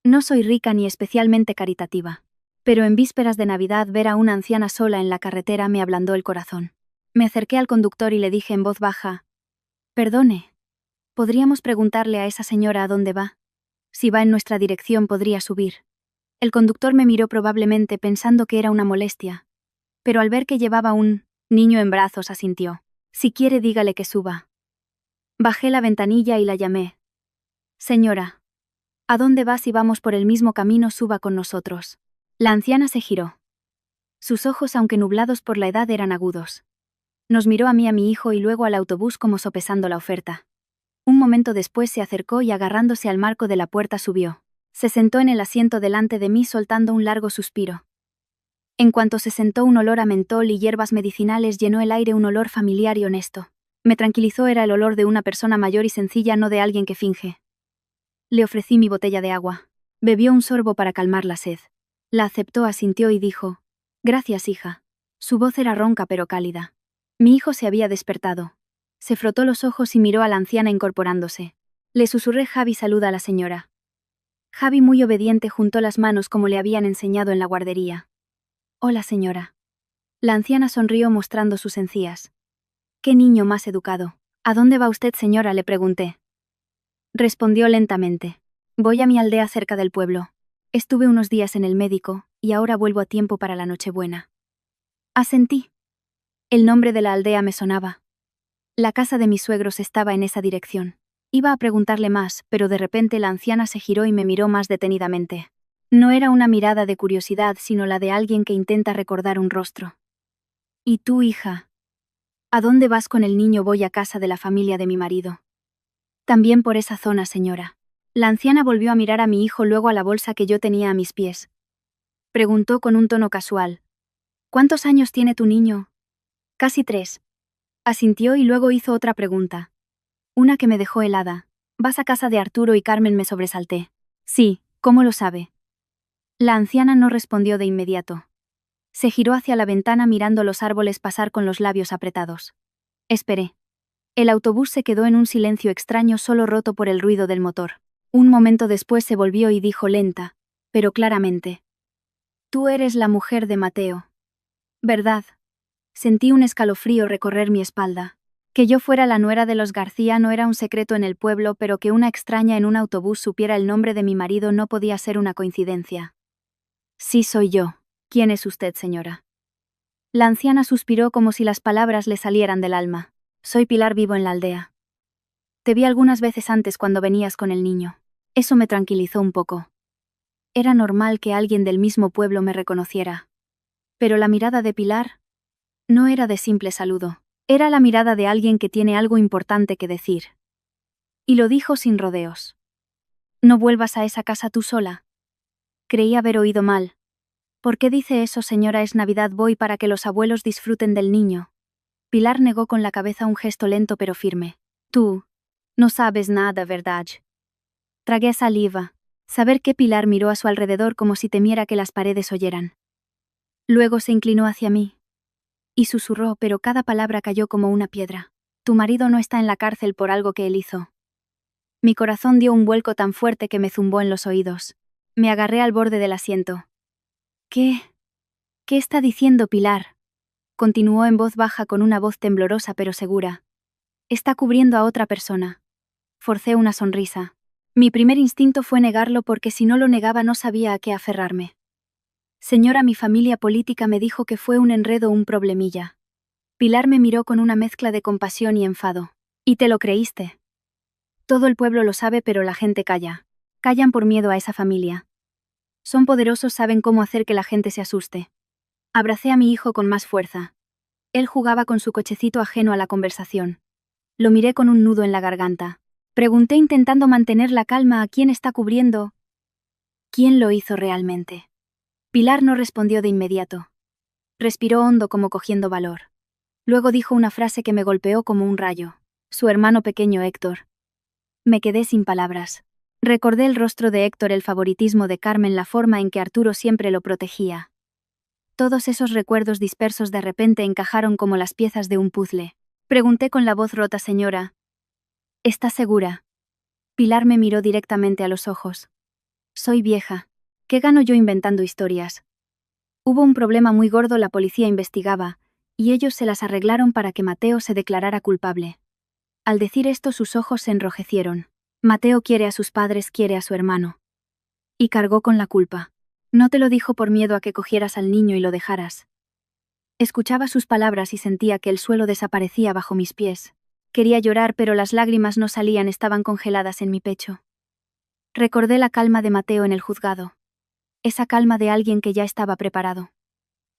No soy rica ni especialmente caritativa, pero en vísperas de Navidad ver a una anciana sola en la carretera me ablandó el corazón. Me acerqué al conductor y le dije en voz baja: «Perdone, ¿podríamos preguntarle a esa señora a dónde va? Si va en nuestra dirección podría subir». El conductor me miró, probablemente pensando que era una molestia, pero al ver que llevaba un niño en brazos asintió. «Si quiere, dígale que suba». Bajé la ventanilla y la llamé. «Señora, ¿a dónde va? Si vamos por el mismo camino, suba con nosotros». La anciana se giró. Sus ojos, aunque nublados por la edad, eran agudos. Nos miró a mí, a mi hijo y luego al autobús como sopesando la oferta. Un momento después se acercó y, agarrándose al marco de la puerta, subió. Se sentó en el asiento delante de mí, soltando un largo suspiro. En cuanto se sentó, un olor a mentol y hierbas medicinales llenó el aire, un olor familiar y honesto. Me tranquilizó, era el olor de una persona mayor y sencilla, no de alguien que finge. Le ofrecí mi botella de agua. Bebió un sorbo para calmar la sed. La aceptó, asintió y dijo: «Gracias, hija». Su voz era ronca pero cálida. Mi hijo se había despertado. Se frotó los ojos y miró a la anciana incorporándose. Le susurré: «Javi, saluda a la señora». Javi, muy obediente, juntó las manos como le habían enseñado en la guardería. «Hola, señora». La anciana sonrió mostrando sus encías. «Qué niño más educado». «¿A dónde va usted, señora?», le pregunté. Respondió lentamente: «Voy a mi aldea cerca del pueblo. Estuve unos días en el médico, y ahora vuelvo a tiempo para la Nochebuena». Asentí. El nombre de la aldea me sonaba. La casa de mis suegros estaba en esa dirección. Iba a preguntarle más, pero de repente la anciana se giró y me miró más detenidamente. No era una mirada de curiosidad, sino la de alguien que intenta recordar un rostro. ¿Y tú, hija? ¿A dónde vas con el niño? Voy a casa de la familia de mi marido. También por esa zona, señora. La anciana volvió a mirar a mi hijo, luego a la bolsa que yo tenía a mis pies. Preguntó con un tono casual. ¿Cuántos años tiene tu niño? Casi 3. Asintió y luego hizo otra pregunta. Una que me dejó helada. ¿Vas a casa de Arturo y Carmen? Me sobresalté. Sí, ¿cómo lo sabe? La anciana no respondió de inmediato. Se giró hacia la ventana mirando los árboles pasar con los labios apretados. Esperé. El autobús se quedó en un silencio extraño, solo roto por el ruido del motor. Un momento después se volvió y dijo lenta, pero claramente. Tú eres la mujer de Mateo. ¿Verdad? Sentí un escalofrío recorrer mi espalda. Que yo fuera la nuera de los García no era un secreto en el pueblo, pero que una extraña en un autobús supiera el nombre de mi marido no podía ser una coincidencia. Sí, soy yo. ¿Quién es usted, señora? La anciana suspiró como si las palabras le salieran del alma. Soy Pilar, vivo en la aldea. Te vi algunas veces antes cuando venías con el niño. Eso me tranquilizó un poco. Era normal que alguien del mismo pueblo me reconociera. Pero la mirada de Pilar no era de simple saludo. Era la mirada de alguien que tiene algo importante que decir. Y lo dijo sin rodeos. No vuelvas a esa casa tú sola. Creí haber oído mal. ¿Por qué dice eso, señora? Es Navidad, voy para que los abuelos disfruten del niño. Pilar negó con la cabeza, un gesto lento pero firme. Tú no sabes nada, ¿verdad? Tragué saliva. Saber que Pilar miró a su alrededor como si temiera que las paredes oyeran. Luego se inclinó hacia mí y susurró, pero cada palabra cayó como una piedra. Tu marido no está en la cárcel por algo que él hizo. Mi corazón dio un vuelco tan fuerte que me zumbó en los oídos. Me agarré al borde del asiento. ¿Qué? ¿Qué está diciendo Pilar? Continuó en voz baja, con una voz temblorosa pero segura. Está cubriendo a otra persona. Forcé una sonrisa. Mi primer instinto fue negarlo, porque si no lo negaba no sabía a qué aferrarme. Señora, mi familia política me dijo que fue un enredo, un problemilla. Pilar me miró con una mezcla de compasión y enfado. ¿Y te lo creíste? Todo el pueblo lo sabe, pero la gente calla. Callan por miedo a esa familia. Son poderosos, saben cómo hacer que la gente se asuste. Abracé a mi hijo con más fuerza. Él jugaba con su cochecito ajeno a la conversación. Lo miré con un nudo en la garganta. Pregunté intentando mantener la calma: ¿a quién está cubriendo? ¿Quién lo hizo realmente? Pilar no respondió de inmediato. Respiró hondo como cogiendo valor. Luego dijo una frase que me golpeó como un rayo. Su hermano pequeño, Héctor. Me quedé sin palabras. Recordé el rostro de Héctor, el favoritismo de Carmen, la forma en que Arturo siempre lo protegía. Todos esos recuerdos dispersos de repente encajaron como las piezas de un puzzle. Pregunté con la voz rota: señora, ¿está segura? Pilar me miró directamente a los ojos. Soy vieja. ¿Qué gano yo inventando historias? Hubo un problema muy gordo, la policía investigaba, y ellos se las arreglaron para que Mateo se declarara culpable. Al decir esto sus ojos se enrojecieron. Mateo quiere a sus padres, quiere a su hermano. Y cargó con la culpa. No te lo dijo por miedo a que cogieras al niño y lo dejaras. Escuchaba sus palabras y sentía que el suelo desaparecía bajo mis pies. Quería llorar, pero las lágrimas no salían, estaban congeladas en mi pecho. Recordé la calma de Mateo en el juzgado. Esa calma de alguien que ya estaba preparado.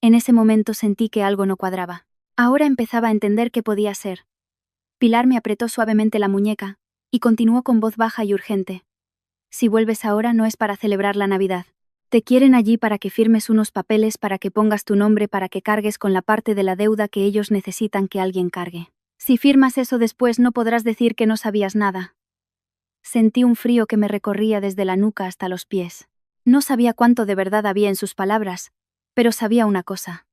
En ese momento sentí que algo no cuadraba. Ahora empezaba a entender qué podía ser. Pilar me apretó suavemente la muñeca y continuó con voz baja y urgente. Si vuelves ahora no es para celebrar la Navidad. Te quieren allí para que firmes unos papeles, para que pongas tu nombre, para que cargues con la parte de la deuda que ellos necesitan que alguien cargue. Si firmas eso después no podrás decir que no sabías nada. Sentí un frío que me recorría desde la nuca hasta los pies. No sabía cuánto de verdad había en sus palabras, pero sabía una cosa.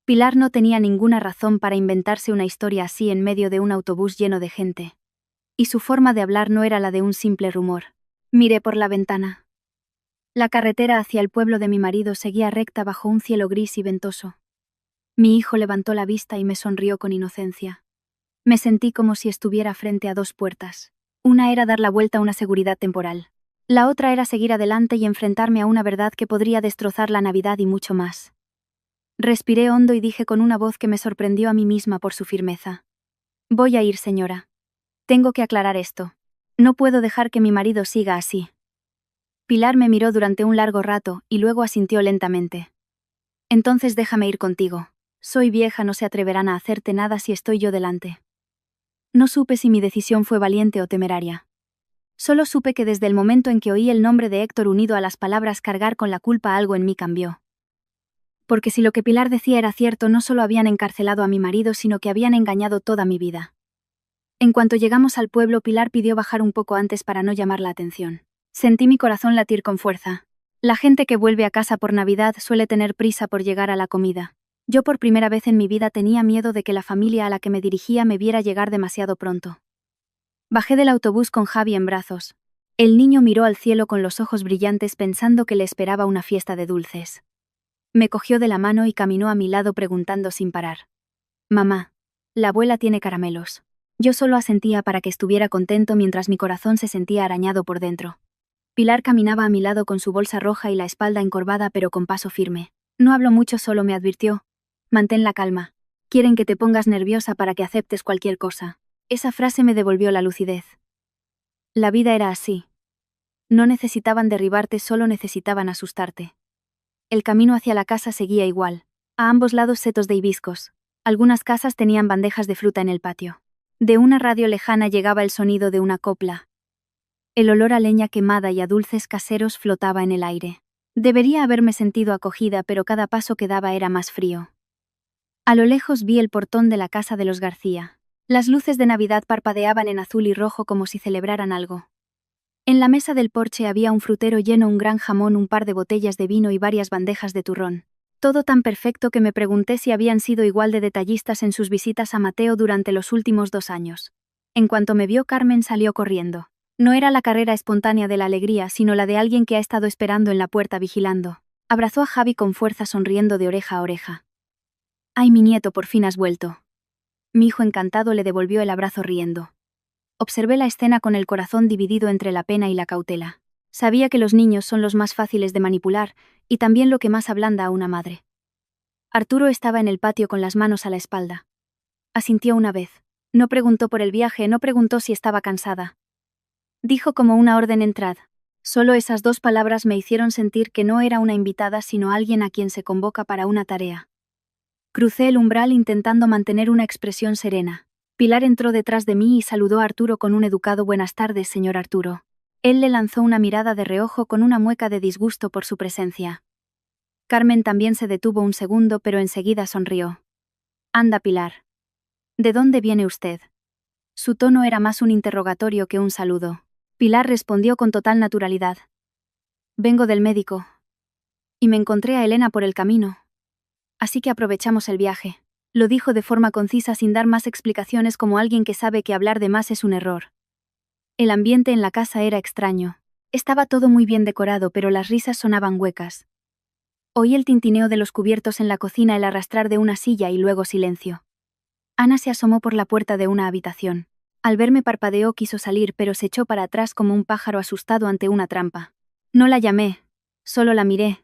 Pilar no tenía ninguna razón para inventarse una historia así en medio de un autobús lleno de gente. Y su forma de hablar no era la de un simple rumor. Miré por la ventana. La carretera hacia el pueblo de mi marido seguía recta bajo un cielo gris y ventoso. Mi hijo levantó la vista y me sonrió con inocencia. Me sentí como si estuviera frente a dos puertas. Una era dar la vuelta a una seguridad temporal. La otra era seguir adelante y enfrentarme a una verdad que podría destrozar la Navidad y mucho más. Respiré hondo y dije con una voz que me sorprendió a mí misma por su firmeza. Voy a ir, señora. Tengo que aclarar esto. No puedo dejar que mi marido siga así. Pilar me miró durante un largo rato y luego asintió lentamente. Entonces déjame ir contigo. Soy vieja, no se atreverán a hacerte nada si estoy yo delante. No supe si mi decisión fue valiente o temeraria. Solo supe que desde el momento en que oí el nombre de Héctor unido a las palabras cargar con la culpa, algo en mí cambió. Porque si lo que Pilar decía era cierto, no solo habían encarcelado a mi marido, sino que habían engañado toda mi vida. En cuanto llegamos al pueblo, Pilar pidió bajar un poco antes para no llamar la atención. Sentí mi corazón latir con fuerza. La gente que vuelve a casa por Navidad suele tener prisa por llegar a la comida. Yo por primera vez en mi vida tenía miedo de que la familia a la que me dirigía me viera llegar demasiado pronto. Bajé del autobús con Javi en brazos. El niño miró al cielo con los ojos brillantes pensando que le esperaba una fiesta de dulces. Me cogió de la mano y caminó a mi lado preguntando sin parar. Mamá, la abuela tiene caramelos. Yo solo asentía para que estuviera contento mientras mi corazón se sentía arañado por dentro. Pilar caminaba a mi lado con su bolsa roja y la espalda encorvada pero con paso firme. No habló mucho, solo me advirtió. Mantén la calma. Quieren que te pongas nerviosa para que aceptes cualquier cosa. Esa frase me devolvió la lucidez. La vida era así. No necesitaban derribarte, solo necesitaban asustarte. El camino hacia la casa seguía igual. A ambos lados setos de hibiscos. Algunas casas tenían bandejas de fruta en el patio. De una radio lejana llegaba el sonido de una copla. El olor a leña quemada y a dulces caseros flotaba en el aire. Debería haberme sentido acogida, pero cada paso que daba era más frío. A lo lejos vi el portón de la casa de los García. Las luces de Navidad parpadeaban en azul y rojo como si celebraran algo. En la mesa del porche había un frutero lleno, un gran jamón, un par de botellas de vino y varias bandejas de turrón. Todo tan perfecto que me pregunté si habían sido igual de detallistas en sus visitas a Mateo durante los últimos 2 años. En cuanto me vio, Carmen salió corriendo. No era la carrera espontánea de la alegría, sino la de alguien que ha estado esperando en la puerta vigilando. Abrazó a Javi con fuerza, sonriendo de oreja a oreja. «Ay, mi nieto, por fin has vuelto». Mi hijo encantado le devolvió el abrazo riendo. Observé la escena con el corazón dividido entre la pena y la cautela. Sabía que los niños son los más fáciles de manipular, y también lo que más ablanda a una madre. Arturo estaba en el patio con las manos a la espalda. Asintió una vez. No preguntó por el viaje, no preguntó si estaba cansada. Dijo como una orden: entrad. Solo esas 2 palabras me hicieron sentir que no era una invitada, sino alguien a quien se convoca para una tarea. Crucé el umbral intentando mantener una expresión serena. Pilar entró detrás de mí y saludó a Arturo con un educado «Buenas tardes, señor Arturo». Él le lanzó una mirada de reojo con una mueca de disgusto por su presencia. Carmen también se detuvo un segundo, pero enseguida sonrió. «Anda, Pilar. ¿De dónde viene usted?». Su tono era más un interrogatorio que un saludo. Pilar respondió con total naturalidad. «Vengo del médico. Y me encontré a Elena por el camino. Así que aprovechamos el viaje». Lo dijo de forma concisa, sin dar más explicaciones, como alguien que sabe que hablar de más es un error. El ambiente en la casa era extraño. Estaba todo muy bien decorado, pero las risas sonaban huecas. Oí el tintineo de los cubiertos en la cocina, el arrastrar de una silla y luego silencio. Ana se asomó por la puerta de una habitación. Al verme parpadeó, quiso salir, pero se echó para atrás como un pájaro asustado ante una trampa. No la llamé, solo la miré.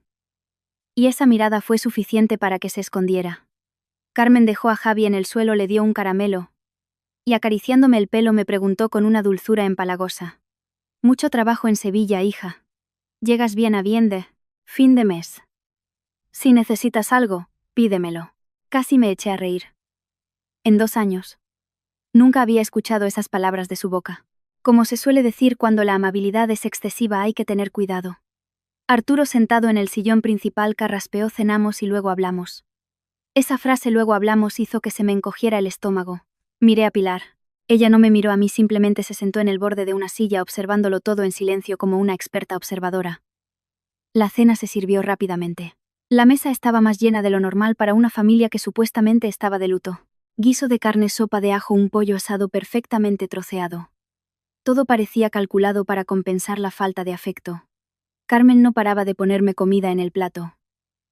Y esa mirada fue suficiente para que se escondiera. Carmen dejó a Javi en el suelo, le dio un caramelo, y acariciándome el pelo me preguntó con una dulzura empalagosa. «Mucho trabajo en Sevilla, hija. Llegas bien a bien de fin de mes. Si necesitas algo, pídemelo». Casi me eché a reír. En 2 años. Nunca había escuchado esas palabras de su boca. Como se suele decir, cuando la amabilidad es excesiva hay que tener cuidado. Arturo, sentado en el sillón principal, carraspeó: «Cenamos y luego hablamos». Esa frase «luego hablamos» hizo que se me encogiera el estómago. Miré a Pilar. Ella no me miró a mí, simplemente se sentó en el borde de una silla observándolo todo en silencio como una experta observadora. La cena se sirvió rápidamente. La mesa estaba más llena de lo normal para una familia que supuestamente estaba de luto. Guiso de carne, sopa de ajo, un pollo asado perfectamente troceado. Todo parecía calculado para compensar la falta de afecto. Carmen no paraba de ponerme comida en el plato.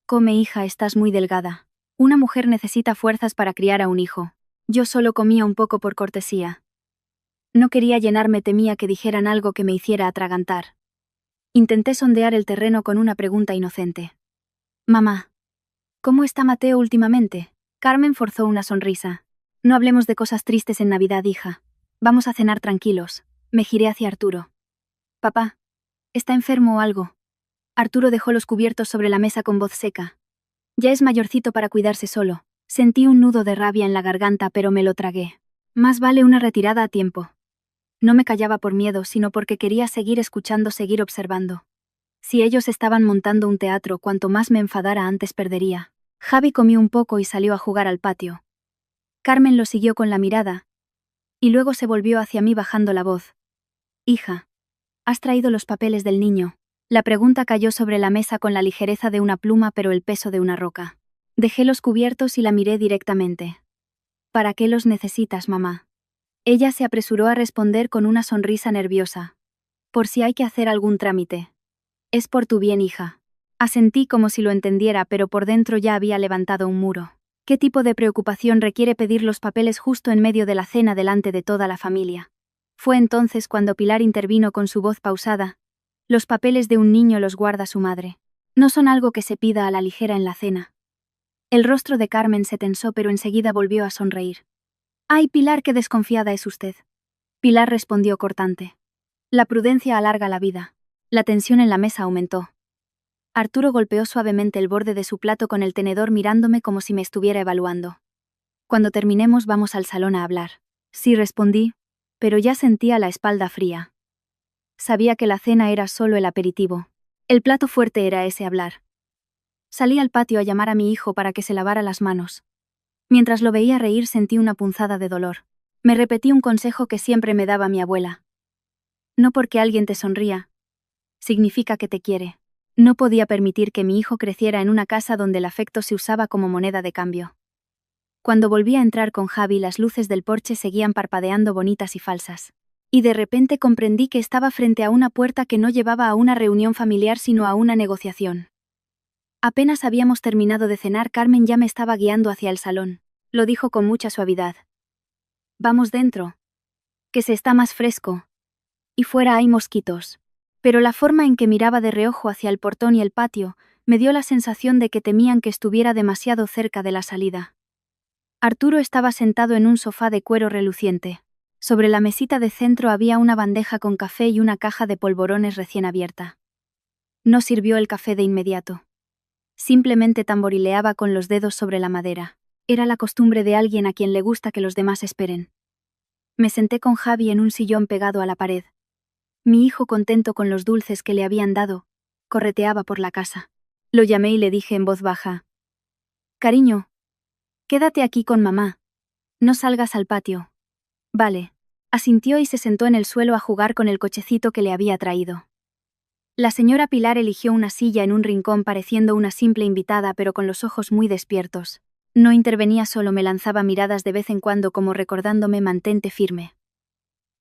«Come, hija, estás muy delgada. Una mujer necesita fuerzas para criar a un hijo». Yo solo comía un poco por cortesía. No quería llenarme, temía que dijeran algo que me hiciera atragantar. Intenté sondear el terreno con una pregunta inocente. «Mamá, ¿Cómo está Mateo últimamente? Carmen forzó una sonrisa. No hablemos de cosas tristes en Navidad, hija. Vamos a cenar tranquilos. Me giré hacia Arturo. Papá, ¿está enfermo o algo? Arturo dejó los cubiertos sobre la mesa con voz seca. Ya es mayorcito para cuidarse solo. Sentí un nudo de rabia en la garganta, pero me lo tragué. Más vale una retirada a tiempo. No me callaba por miedo, sino porque quería seguir escuchando, seguir observando. Si ellos estaban montando un teatro, cuanto más me enfadara antes perdería. Javi comió un poco y salió a jugar al patio. Carmen lo siguió con la mirada, y luego se volvió hacia mí bajando la voz. Hija, ¿has traído los papeles del niño? La pregunta cayó sobre la mesa con la ligereza de una pluma pero el peso de una roca. Dejé los cubiertos y la miré directamente. ¿Para qué los necesitas, mamá? Ella se apresuró a responder con una sonrisa nerviosa. Por si hay que hacer algún trámite. Es por tu bien, hija. Asentí como si lo entendiera, pero por dentro ya había levantado un muro. ¿Qué tipo de preocupación requiere pedir los papeles justo en medio de la cena delante de toda la familia? Fue entonces cuando Pilar intervino con su voz pausada. Los papeles de un niño los guarda su madre. No son algo que se pida a la ligera en la cena. El rostro de Carmen se tensó, pero enseguida volvió a sonreír. «Ay, Pilar, qué desconfiada es usted». Pilar respondió cortante. La prudencia alarga la vida. La tensión en la mesa aumentó. Arturo golpeó suavemente el borde de su plato con el tenedor mirándome como si me estuviera evaluando. «Cuando terminemos vamos al salón a hablar». Sí, respondí, pero ya sentía la espalda fría. Sabía que la cena era solo el aperitivo. El plato fuerte era ese hablar. Salí al patio a llamar a mi hijo para que se lavara las manos. Mientras lo veía reír sentí una punzada de dolor. Me repetí un consejo que siempre me daba mi abuela. No porque alguien te sonría, significa que te quiere. No podía permitir que mi hijo creciera en una casa donde el afecto se usaba como moneda de cambio. Cuando volví a entrar con Javi, las luces del porche seguían parpadeando bonitas y falsas. Y de repente comprendí que estaba frente a una puerta que no llevaba a una reunión familiar sino a una negociación. Apenas habíamos terminado de cenar, Carmen ya me estaba guiando hacia el salón. Lo dijo con mucha suavidad. «Vamos dentro. Que se está más fresco. Y fuera hay mosquitos». Pero la forma en que miraba de reojo hacia el portón y el patio me dio la sensación de que temían que estuviera demasiado cerca de la salida. Arturo estaba sentado en un sofá de cuero reluciente. Sobre la mesita de centro había una bandeja con café y una caja de polvorones recién abierta. No sirvió el café de inmediato. Simplemente tamborileaba con los dedos sobre la madera. Era la costumbre de alguien a quien le gusta que los demás esperen. Me senté con Javi en un sillón pegado a la pared. Mi hijo, contento con los dulces que le habían dado, correteaba por la casa. Lo llamé y le dije en voz baja. «Cariño, quédate aquí con mamá. No salgas al patio». «Vale». Asintió y se sentó en el suelo a jugar con el cochecito que le había traído. La señora Pilar eligió una silla en un rincón pareciendo una simple invitada pero con los ojos muy despiertos. No intervenía, solo me lanzaba miradas de vez en cuando como recordándome mantente firme.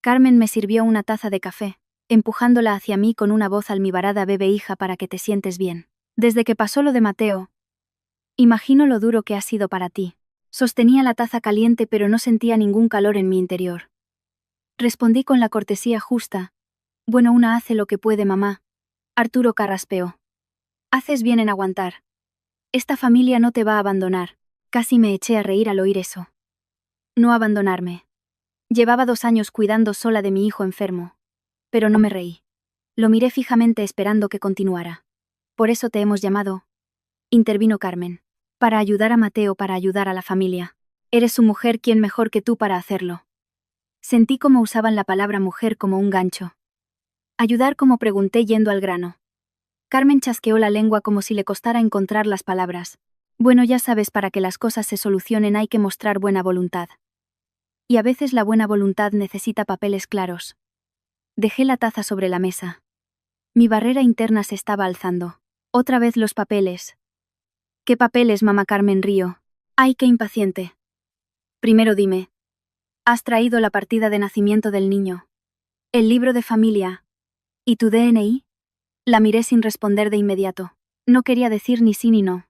Carmen me sirvió una taza de café, empujándola hacia mí con una voz almibarada: «Bebe, hija, para que te sientes bien. Desde que pasó lo de Mateo, imagino lo duro que ha sido para ti». Sostenía la taza caliente pero no sentía ningún calor en mi interior. Respondí con la cortesía justa. «Bueno, una hace lo que puede, mamá». Arturo carraspeó. «Haces bien en aguantar. Esta familia no te va a abandonar». Casi me eché a reír al oír eso. No abandonarme. Llevaba 2 años cuidando sola de mi hijo enfermo. Pero no me reí. Lo miré fijamente esperando que continuara. «Por eso te hemos llamado», intervino Carmen. «Para ayudar a Mateo, para ayudar a la familia. Eres su mujer, ¿quién mejor que tú para hacerlo?». Sentí cómo usaban la palabra mujer como un gancho. «¿Ayudar cómo?», pregunté yendo al grano. Carmen chasqueó la lengua como si le costara encontrar las palabras. «Bueno, ya sabes, para que las cosas se solucionen hay que mostrar buena voluntad. Y a veces la buena voluntad necesita papeles claros». Dejé la taza sobre la mesa. Mi barrera interna se estaba alzando. Otra vez los papeles. «¿Qué papeles, mamá?», Carmen rió. «Ay, qué impaciente. Primero dime, ¿has traído la partida de nacimiento del niño? El libro de familia. ¿Y tu DNI?» La miré sin responder de inmediato. No quería decir ni sí ni no.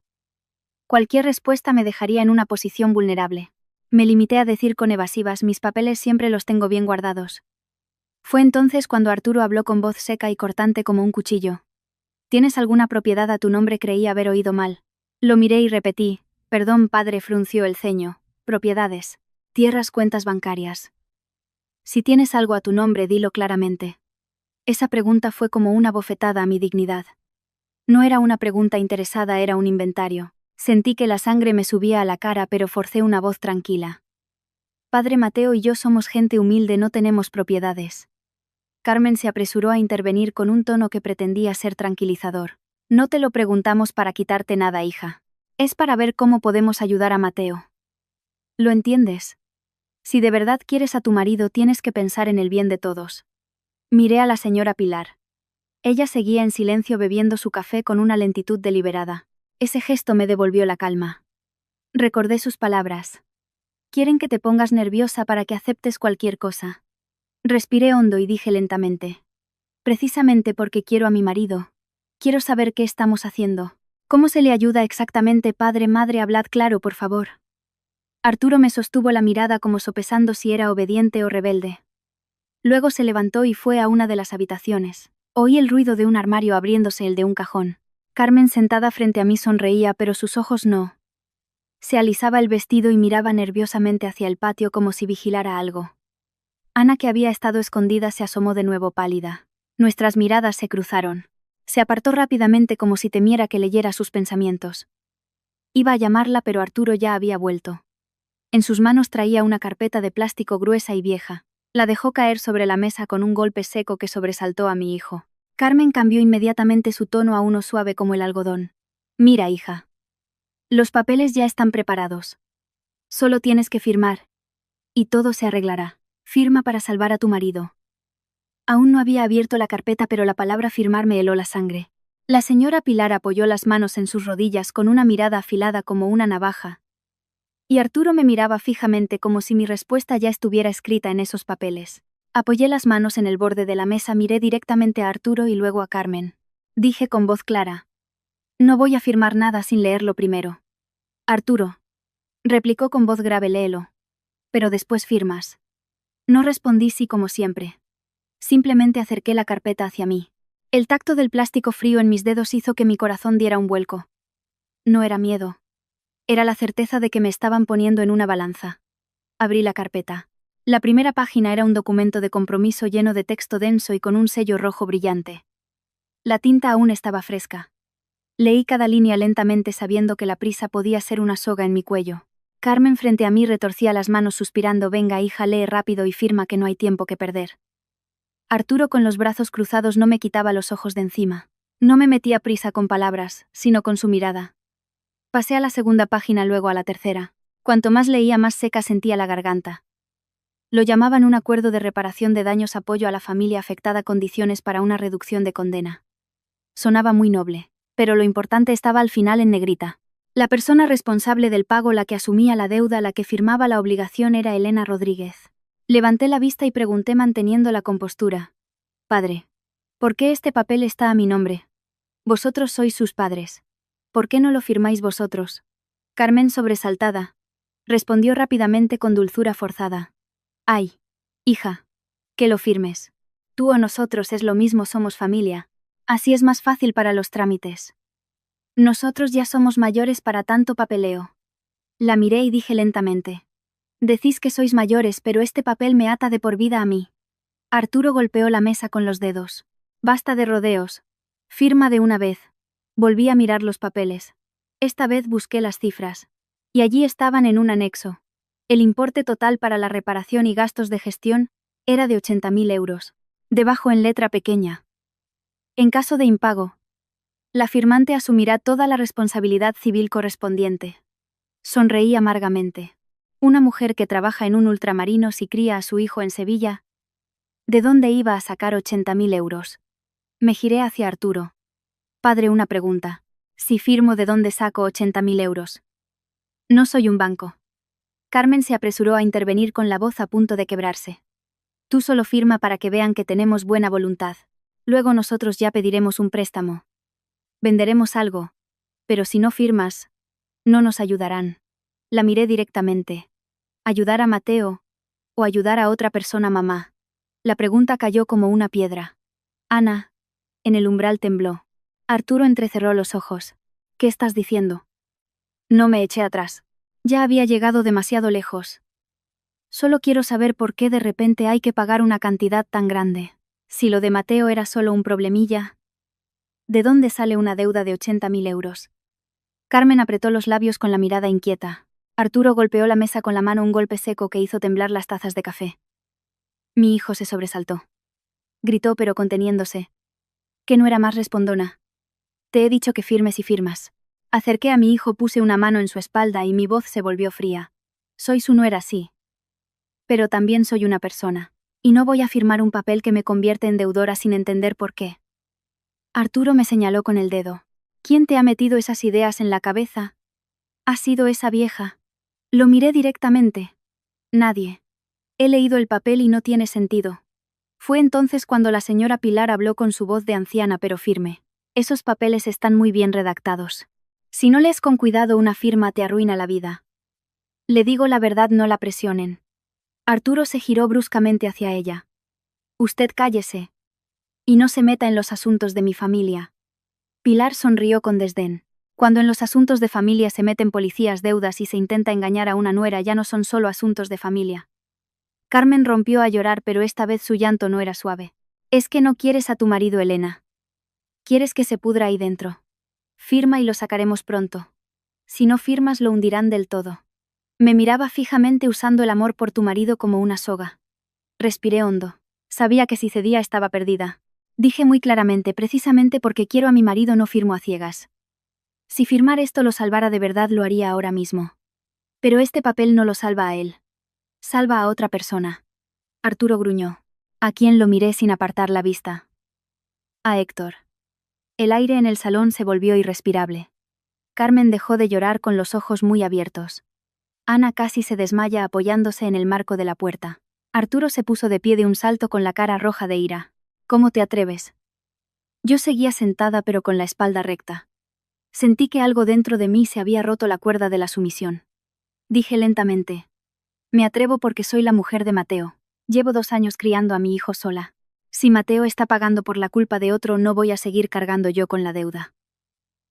Cualquier respuesta me dejaría en una posición vulnerable. Me limité a decir con evasivas: «Mis papeles siempre los tengo bien guardados». Fue entonces cuando Arturo habló con voz seca y cortante como un cuchillo. «¿Tienes alguna propiedad a tu nombre?», creí haber oído mal. Lo miré y repetí, perdón padre, frunció el ceño, propiedades, tierras, cuentas bancarias. Si tienes algo a tu nombre, dilo claramente. Esa pregunta fue como una bofetada a mi dignidad. No era una pregunta interesada, era un inventario. Sentí que la sangre me subía a la cara, pero forcé una voz tranquila. Padre Mateo y yo somos gente humilde, no tenemos propiedades. Carmen se apresuró a intervenir con un tono que pretendía ser tranquilizador. No te lo preguntamos para quitarte nada, hija. Es para ver cómo podemos ayudar a Mateo. ¿Lo entiendes? Si de verdad quieres a tu marido, tienes que pensar en el bien de todos. Miré a la señora Pilar. Ella seguía en silencio bebiendo su café con una lentitud deliberada. Ese gesto me devolvió la calma. Recordé sus palabras. Quieren que te pongas nerviosa para que aceptes cualquier cosa. Respiré hondo y dije lentamente. Precisamente porque quiero a mi marido. Quiero saber qué estamos haciendo. ¿Cómo se le ayuda exactamente, padre, madre? Hablad claro, por favor. Arturo me sostuvo la mirada como sopesando si era obediente o rebelde. Luego se levantó y fue a una de las habitaciones. Oí el ruido de un armario abriéndose, el de un cajón. Carmen, sentada frente a mí, sonreía, pero sus ojos no. Se alisaba el vestido y miraba nerviosamente hacia el patio como si vigilara algo. Ana, que había estado escondida, se asomó de nuevo pálida. Nuestras miradas se cruzaron. Se apartó rápidamente como si temiera que leyera sus pensamientos. Iba a llamarla, pero Arturo ya había vuelto. En sus manos traía una carpeta de plástico gruesa y vieja. La dejó caer sobre la mesa con un golpe seco que sobresaltó a mi hijo. Carmen cambió inmediatamente su tono a uno suave como el algodón. Mira, hija. Los papeles ya están preparados. Solo tienes que firmar. Y todo se arreglará. Firma para salvar a tu marido. Aún no había abierto la carpeta, pero la palabra firmar me heló la sangre. La señora Pilar apoyó las manos en sus rodillas con una mirada afilada como una navaja. Y Arturo me miraba fijamente como si mi respuesta ya estuviera escrita en esos papeles. Apoyé las manos en el borde de la mesa, miré directamente a Arturo y luego a Carmen. Dije con voz clara. No voy a firmar nada sin leerlo primero. Arturo. Replicó con voz grave, léelo. Pero después firmas. No respondí sí como siempre. Simplemente acerqué la carpeta hacia mí. El tacto del plástico frío en mis dedos hizo que mi corazón diera un vuelco. No era miedo. Era la certeza de que me estaban poniendo en una balanza. Abrí la carpeta. La primera página era un documento de compromiso lleno de texto denso y con un sello rojo brillante. La tinta aún estaba fresca. Leí cada línea lentamente, sabiendo que la prisa podía ser una soga en mi cuello. Carmen, frente a mí, retorcía las manos suspirando. Venga, hija, lee rápido y firma, que no hay tiempo que perder. Arturo, con los brazos cruzados, no me quitaba los ojos de encima. No me metía prisa con palabras, sino con su mirada. Pasé a la segunda página, luego a la tercera. Cuanto más leía, más seca sentía la garganta. Lo llamaban un acuerdo de reparación de daños, apoyo a la familia afectada, condiciones para una reducción de condena. Sonaba muy noble, pero lo importante estaba al final en negrita. La persona responsable del pago, la que asumía la deuda, la que firmaba la obligación, era Elena Rodríguez. Levanté la vista y pregunté manteniendo la compostura. Padre, ¿por qué este papel está a mi nombre? Vosotros sois sus padres. ¿Por qué no lo firmáis vosotros? Carmen, sobresaltada, respondió rápidamente con dulzura forzada. Ay, hija, que lo firmes. Tú o nosotros es lo mismo, somos familia. Así es más fácil para los trámites. Nosotros ya somos mayores para tanto papeleo. La miré y dije lentamente. Decís que sois mayores, pero este papel me ata de por vida a mí. Arturo golpeó la mesa con los dedos. Basta de rodeos. Firma de una vez. Volví a mirar los papeles. Esta vez busqué las cifras. Y allí estaban en un anexo. El importe total para la reparación y gastos de gestión era de 80.000 euros. Debajo, en letra pequeña. En caso de impago, la firmante asumirá toda la responsabilidad civil correspondiente. Sonreí amargamente. Una mujer que trabaja en un ultramarinos y cría a su hijo en Sevilla. ¿De dónde iba a sacar 80.000 euros? Me giré hacia Arturo. Padre, una pregunta. Si firmo, ¿de dónde saco 80.000 euros? No soy un banco. Carmen se apresuró a intervenir con la voz a punto de quebrarse. Tú solo firma para que vean que tenemos buena voluntad. Luego nosotros ya pediremos un préstamo. Venderemos algo. Pero si no firmas, no nos ayudarán. La miré directamente. ¿Ayudar a Mateo? ¿O ayudar a otra persona, mamá? La pregunta cayó como una piedra. Ana, en el umbral, tembló. Arturo entrecerró los ojos. ¿Qué estás diciendo? No me eché atrás. Ya había llegado demasiado lejos. Solo quiero saber por qué de repente hay que pagar una cantidad tan grande. Si lo de Mateo era solo un problemilla. ¿De dónde sale una deuda de 80.000 euros? Carmen apretó los labios con la mirada inquieta. Arturo golpeó la mesa con la mano, un golpe seco que hizo temblar las tazas de café. Mi hijo se sobresaltó. Gritó pero conteniéndose. Que no era más respondona. Te he dicho que firmes y firmas. Acerqué a mi hijo, puse una mano en su espalda y mi voz se volvió fría. Soy su nuera, sí. Pero también soy una persona. Y no voy a firmar un papel que me convierte en deudora sin entender por qué. Arturo me señaló con el dedo. ¿Quién te ha metido esas ideas en la cabeza? Ha sido esa vieja. Lo miré directamente. Nadie. He leído el papel y no tiene sentido. Fue entonces cuando la señora Pilar habló con su voz de anciana pero firme. Esos papeles están muy bien redactados. Si no lees con cuidado una firma te arruina la vida. Le digo la verdad, no la presionen. Arturo se giró bruscamente hacia ella. Usted cállese. Y no se meta en los asuntos de mi familia. Pilar sonrió con desdén. Cuando en los asuntos de familia se meten policías, deudas y se intenta engañar a una nuera, ya no son solo asuntos de familia. Carmen rompió a llorar, pero esta vez su llanto no era suave. Es que no quieres a tu marido, Elena. Quieres que se pudra ahí dentro. Firma y lo sacaremos pronto. Si no firmas lo hundirán del todo. Me miraba fijamente, usando el amor por tu marido como una soga. Respiré hondo. Sabía que si cedía estaba perdida. Dije muy claramente: precisamente porque quiero a mi marido no firmo a ciegas. Si firmar esto lo salvara de verdad lo haría ahora mismo. Pero este papel no lo salva a él. Salva a otra persona. Arturo gruñó. ¿A quién? Lo miré sin apartar la vista. A Héctor. El aire en el salón se volvió irrespirable. Carmen dejó de llorar con los ojos muy abiertos. Ana casi se desmaya apoyándose en el marco de la puerta. Arturo se puso de pie de un salto con la cara roja de ira. ¿Cómo te atreves? Yo seguía sentada pero con la espalda recta. Sentí que algo dentro de mí se había roto la cuerda de la sumisión. Dije lentamente: me atrevo porque soy la mujer de Mateo. Llevo 2 años criando a mi hijo sola. Si Mateo está pagando por la culpa de otro, no voy a seguir cargando yo con la deuda.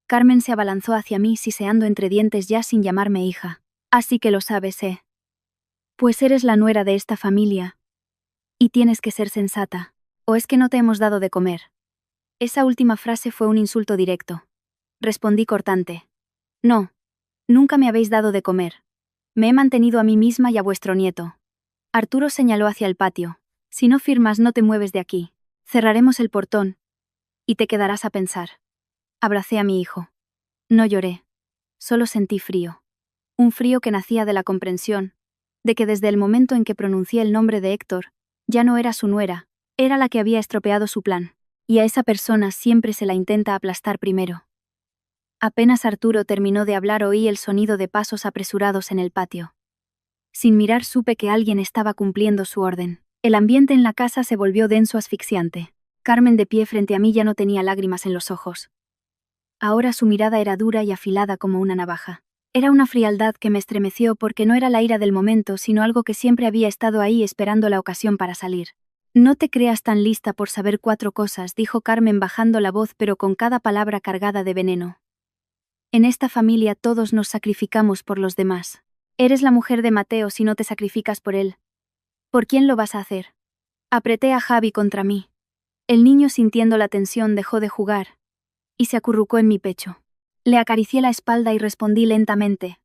Carmen se abalanzó hacia mí, siseando entre dientes ya sin llamarme hija. Así que lo sabes, ¿eh? Pues eres la nuera de esta familia. Y tienes que ser sensata. ¿O es que no te hemos dado de comer? Esa última frase fue un insulto directo. Respondí cortante. No. Nunca me habéis dado de comer. Me he mantenido a mí misma y a vuestro nieto. Arturo señaló hacia el patio. Si no firmas no te mueves de aquí. Cerraremos el portón. Y te quedarás a pensar. Abracé a mi hijo. No lloré. Solo sentí frío. Un frío que nacía de la comprensión, de que desde el momento en que pronuncié el nombre de Héctor, ya no era su nuera, era la que había estropeado su plan. Y a esa persona siempre se la intenta aplastar primero. Apenas Arturo terminó de hablar oí el sonido de pasos apresurados en el patio. Sin mirar supe que alguien estaba cumpliendo su orden. El ambiente en la casa se volvió denso, asfixiante. Carmen, de pie frente a mí, ya no tenía lágrimas en los ojos. Ahora su mirada era dura y afilada como una navaja. Era una frialdad que me estremeció porque no era la ira del momento, sino algo que siempre había estado ahí esperando la ocasión para salir. No te creas tan lista por saber 4 cosas, dijo Carmen bajando la voz pero con cada palabra cargada de veneno. En esta familia todos nos sacrificamos por los demás. Eres la mujer de Mateo si no te sacrificas por él. ¿Por quién lo vas a hacer? Apreté a Javi contra mí. El niño, sintiendo la tensión, dejó de jugar y se acurrucó en mi pecho. Le acaricié la espalda y respondí lentamente: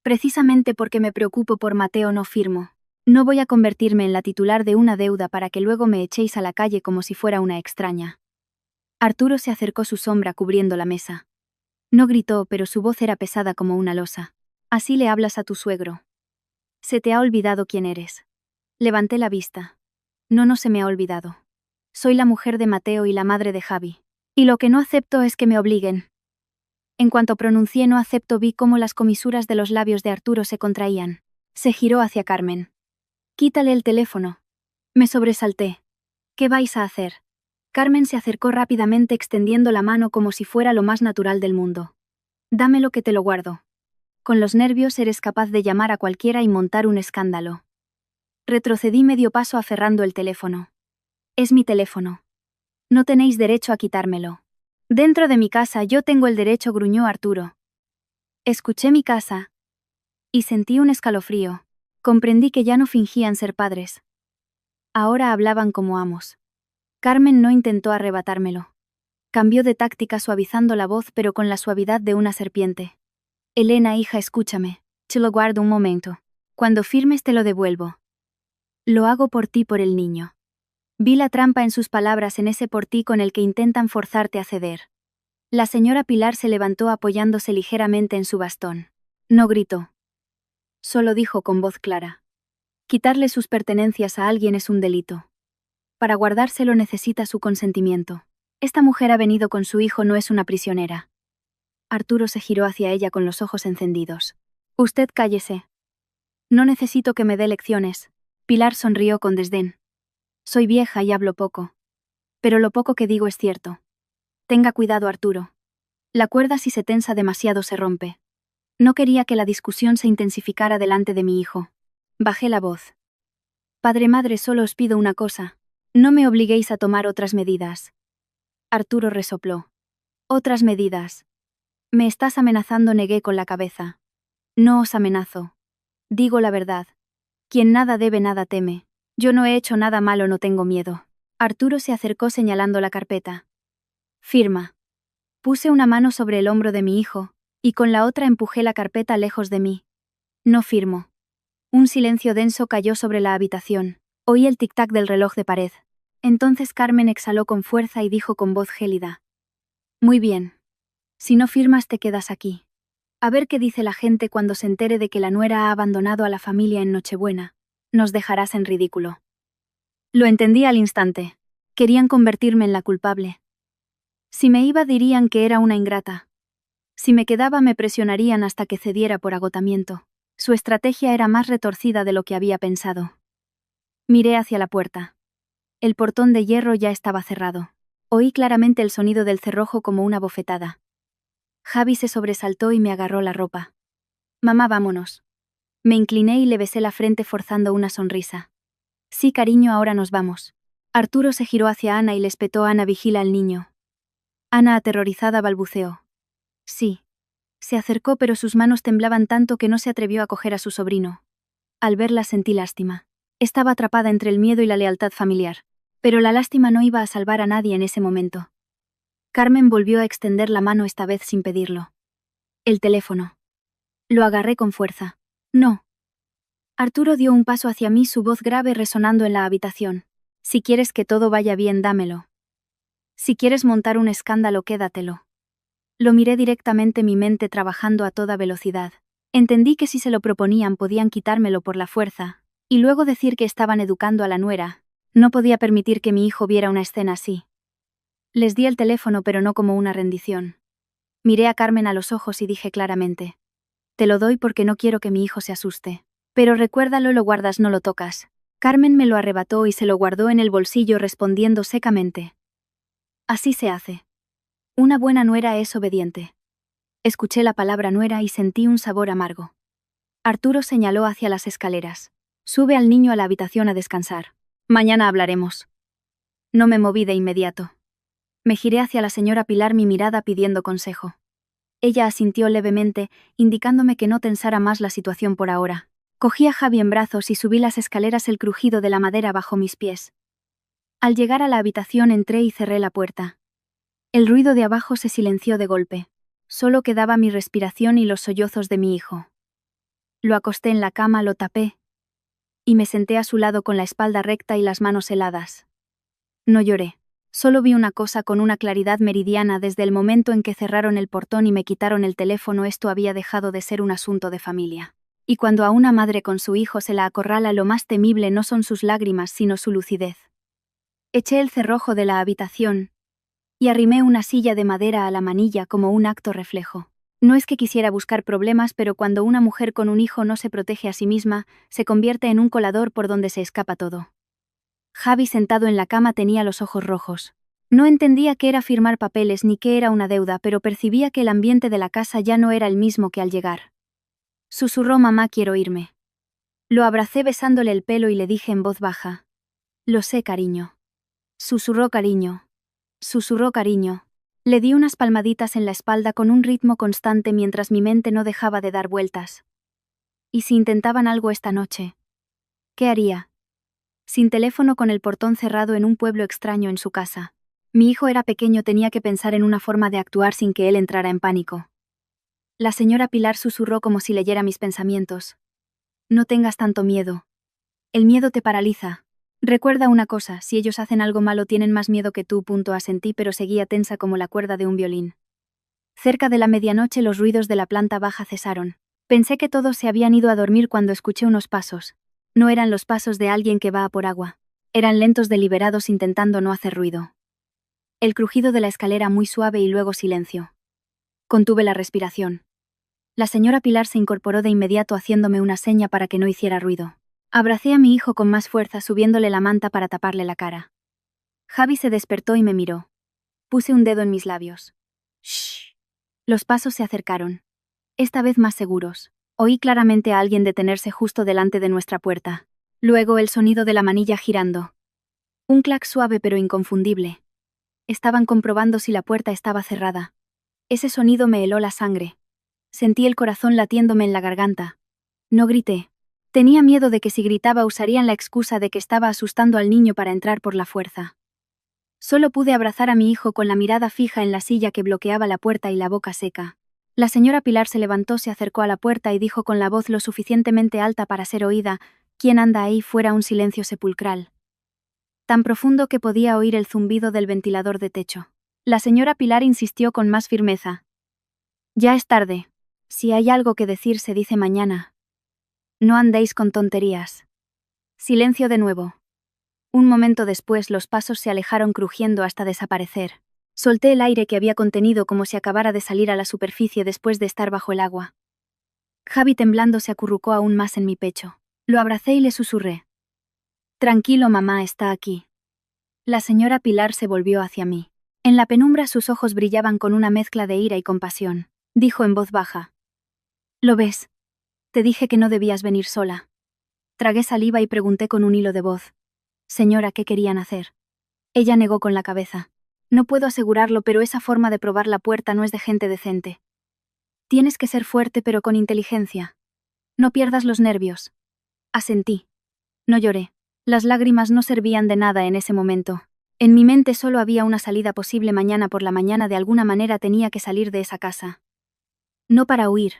precisamente porque me preocupo por Mateo no firmo. No voy a convertirme en la titular de una deuda para que luego me echéis a la calle como si fuera una extraña. Arturo se acercó, su sombra cubriendo la mesa. No gritó, pero su voz era pesada como una losa. Así le hablas a tu suegro. Se te ha olvidado quién eres. Levanté la vista. No se me ha olvidado. Soy la mujer de Mateo y la madre de Javi. Y lo que no acepto es que me obliguen. En cuanto pronuncié no acepto, vi cómo las comisuras de los labios de Arturo se contraían. Se giró hacia Carmen. Quítale el teléfono. Me sobresalté. ¿Qué vais a hacer? Carmen se acercó rápidamente extendiendo la mano como si fuera lo más natural del mundo. Dámelo que te lo guardo. Con los nervios eres capaz de llamar a cualquiera y montar un escándalo. Retrocedí medio paso aferrando el teléfono. Es mi teléfono. No tenéis derecho a quitármelo. Dentro de mi casa yo tengo el derecho, gruñó Arturo. Escuché mi casa. Y sentí un escalofrío. Comprendí que ya no fingían ser padres. Ahora hablaban como amos. Carmen no intentó arrebatármelo. Cambió de táctica suavizando la voz pero con la suavidad de una serpiente. Elena, hija, escúchame. Te lo guardo un momento. Cuando firmes te lo devuelvo. Lo hago por ti, por el niño. Vi la trampa en sus palabras, en ese por ti con el que intentan forzarte a ceder. La señora Pilar se levantó apoyándose ligeramente en su bastón. No gritó. Solo dijo con voz clara. Quitarle sus pertenencias a alguien es un delito. Para guardárselo necesita su consentimiento. Esta mujer ha venido con su hijo, no es una prisionera. Arturo se giró hacia ella con los ojos encendidos. Usted cállese. No necesito que me dé lecciones. Pilar sonrió con desdén. Soy vieja y hablo poco. Pero lo poco que digo es cierto. Tenga cuidado, Arturo. La cuerda, si se tensa demasiado, se rompe. No quería que la discusión se intensificara delante de mi hijo. Bajé la voz. Padre, madre, solo os pido una cosa. No me obliguéis a tomar otras medidas. Arturo resopló. Otras medidas. Me estás amenazando, negué con la cabeza. No os amenazo. Digo la verdad. Quien nada debe, nada teme. Yo no he hecho nada malo, no tengo miedo. Arturo se acercó señalando la carpeta. Firma. Puse una mano sobre el hombro de mi hijo, y con la otra empujé la carpeta lejos de mí. No firmo. Un silencio denso cayó sobre la habitación. Oí el tic-tac del reloj de pared. Entonces Carmen exhaló con fuerza y dijo con voz gélida. Muy bien. Si no firmas te quedas aquí. A ver qué dice la gente cuando se entere de que la nuera ha abandonado a la familia en Nochebuena. Nos dejarás en ridículo. Lo entendí al instante. Querían convertirme en la culpable. Si me iba dirían que era una ingrata. Si me quedaba me presionarían hasta que cediera por agotamiento. Su estrategia era más retorcida de lo que había pensado. Miré hacia la puerta. El portón de hierro ya estaba cerrado. Oí claramente el sonido del cerrojo como una bofetada. Javi se sobresaltó y me agarró la ropa. Mamá, vámonos. Me incliné y le besé la frente forzando una sonrisa. Sí, cariño, ahora nos vamos. Arturo se giró hacia Ana y le espetó. Ana, vigila al niño. Ana, aterrorizada, balbuceó. Sí. Se acercó, pero sus manos temblaban tanto que no se atrevió a coger a su sobrino. Al verla sentí lástima. Estaba atrapada entre el miedo y la lealtad familiar. Pero la lástima no iba a salvar a nadie en ese momento. Carmen volvió a extender la mano, esta vez sin pedirlo. El teléfono. Lo agarré con fuerza. No. Arturo dio un paso hacia mí, su voz grave resonando en la habitación. Si quieres que todo vaya bien, dámelo. Si quieres montar un escándalo, quédatelo. Lo miré directamente, mi mente trabajando a toda velocidad. Entendí que si se lo proponían podían quitármelo por la fuerza, y luego decir que estaban educando a la nuera. No podía permitir que mi hijo viera una escena así. Les di el teléfono, pero no como una rendición. Miré a Carmen a los ojos y dije claramente. Te lo doy porque no quiero que mi hijo se asuste. Pero recuérdalo, lo guardas, no lo tocas. Carmen me lo arrebató y se lo guardó en el bolsillo respondiendo secamente. Así se hace. Una buena nuera es obediente. Escuché la palabra nuera y sentí un sabor amargo. Arturo señaló hacia las escaleras. Sube al niño a la habitación a descansar. Mañana hablaremos. No me moví de inmediato. Me giré hacia la señora Pilar, mi mirada pidiendo consejo. Ella asintió levemente, indicándome que no tensara más la situación por ahora. Cogí a Javi en brazos y subí las escaleras, el crujido de la madera bajo mis pies. Al llegar a la habitación entré y cerré la puerta. El ruido de abajo se silenció de golpe. Solo quedaba mi respiración y los sollozos de mi hijo. Lo acosté en la cama, lo tapé, y me senté a su lado con la espalda recta y las manos heladas. No lloré. Solo vi una cosa con una claridad meridiana desde el momento en que cerraron el portón y me quitaron el teléfono. Esto había dejado de ser un asunto de familia. Y cuando a una madre con su hijo se la acorrala, lo más temible no son sus lágrimas sino su lucidez. Eché el cerrojo de la habitación y arrimé una silla de madera a la manilla como un acto reflejo. No es que quisiera buscar problemas, pero cuando una mujer con un hijo no se protege a sí misma, se convierte en un colador por donde se escapa todo. Javi, sentado en la cama, tenía los ojos rojos. No entendía qué era firmar papeles ni qué era una deuda, pero percibía que el ambiente de la casa ya no era el mismo que al llegar. Susurró: mamá, quiero irme. Lo abracé besándole el pelo y le dije en voz baja. Lo sé, cariño. Susurró: cariño. Susurró: cariño. Le di unas palmaditas en la espalda con un ritmo constante mientras mi mente no dejaba de dar vueltas. ¿Y si intentaban algo esta noche? ¿Qué haría? Sin teléfono, con el portón cerrado en un pueblo extraño en su casa. Mi hijo era pequeño, tenía que pensar en una forma de actuar sin que él entrara en pánico. La señora Pilar susurró como si leyera mis pensamientos. No tengas tanto miedo. El miedo te paraliza. Recuerda una cosa, si ellos hacen algo malo tienen más miedo que tú. Asentí, pero seguía tensa como la cuerda de un violín. Cerca de la medianoche los ruidos de la planta baja cesaron. Pensé que todos se habían ido a dormir cuando escuché unos pasos. No eran los pasos de alguien que va a por agua. Eran lentos, deliberados, intentando no hacer ruido. El crujido de la escalera muy suave y luego silencio. Contuve la respiración. La señora Pilar se incorporó de inmediato haciéndome una seña para que no hiciera ruido. Abracé a mi hijo con más fuerza, subiéndole la manta para taparle la cara. Javi se despertó y me miró. Puse un dedo en mis labios. Shh. Los pasos se acercaron. Esta vez más seguros. Oí claramente a alguien detenerse justo delante de nuestra puerta. Luego el sonido de la manilla girando. Un clac suave pero inconfundible. Estaban comprobando si la puerta estaba cerrada. Ese sonido me heló la sangre. Sentí el corazón latiéndome en la garganta. No grité. Tenía miedo de que si gritaba usarían la excusa de que estaba asustando al niño para entrar por la fuerza. Solo pude abrazar a mi hijo con la mirada fija en la silla que bloqueaba la puerta y la boca seca. La señora Pilar se levantó, se acercó a la puerta y dijo con la voz lo suficientemente alta para ser oída: «¿Quién anda ahí fuera?». Un silencio sepulcral. Tan profundo que podía oír el zumbido del ventilador de techo. La señora Pilar insistió con más firmeza. «Ya es tarde. Si hay algo que decir se dice mañana. No andéis con tonterías». Silencio de nuevo. Un momento después los pasos se alejaron crujiendo hasta desaparecer. Solté el aire que había contenido como si acabara de salir a la superficie después de estar bajo el agua. Javi, temblando, se acurrucó aún más en mi pecho. Lo abracé y le susurré: «Tranquilo, mamá está aquí». La señora Pilar se volvió hacia mí. En la penumbra sus ojos brillaban con una mezcla de ira y compasión. Dijo en voz baja: «¿Lo ves? Te dije que no debías venir sola». Tragué saliva y pregunté con un hilo de voz: «Señora, ¿qué querían hacer?». Ella negó con la cabeza. «No puedo asegurarlo, pero esa forma de probar la puerta no es de gente decente. Tienes que ser fuerte pero con inteligencia. No pierdas los nervios». Asentí. No lloré. Las lágrimas no servían de nada en ese momento. En mi mente solo había una salida posible: mañana por la mañana de alguna manera tenía que salir de esa casa. No para huir,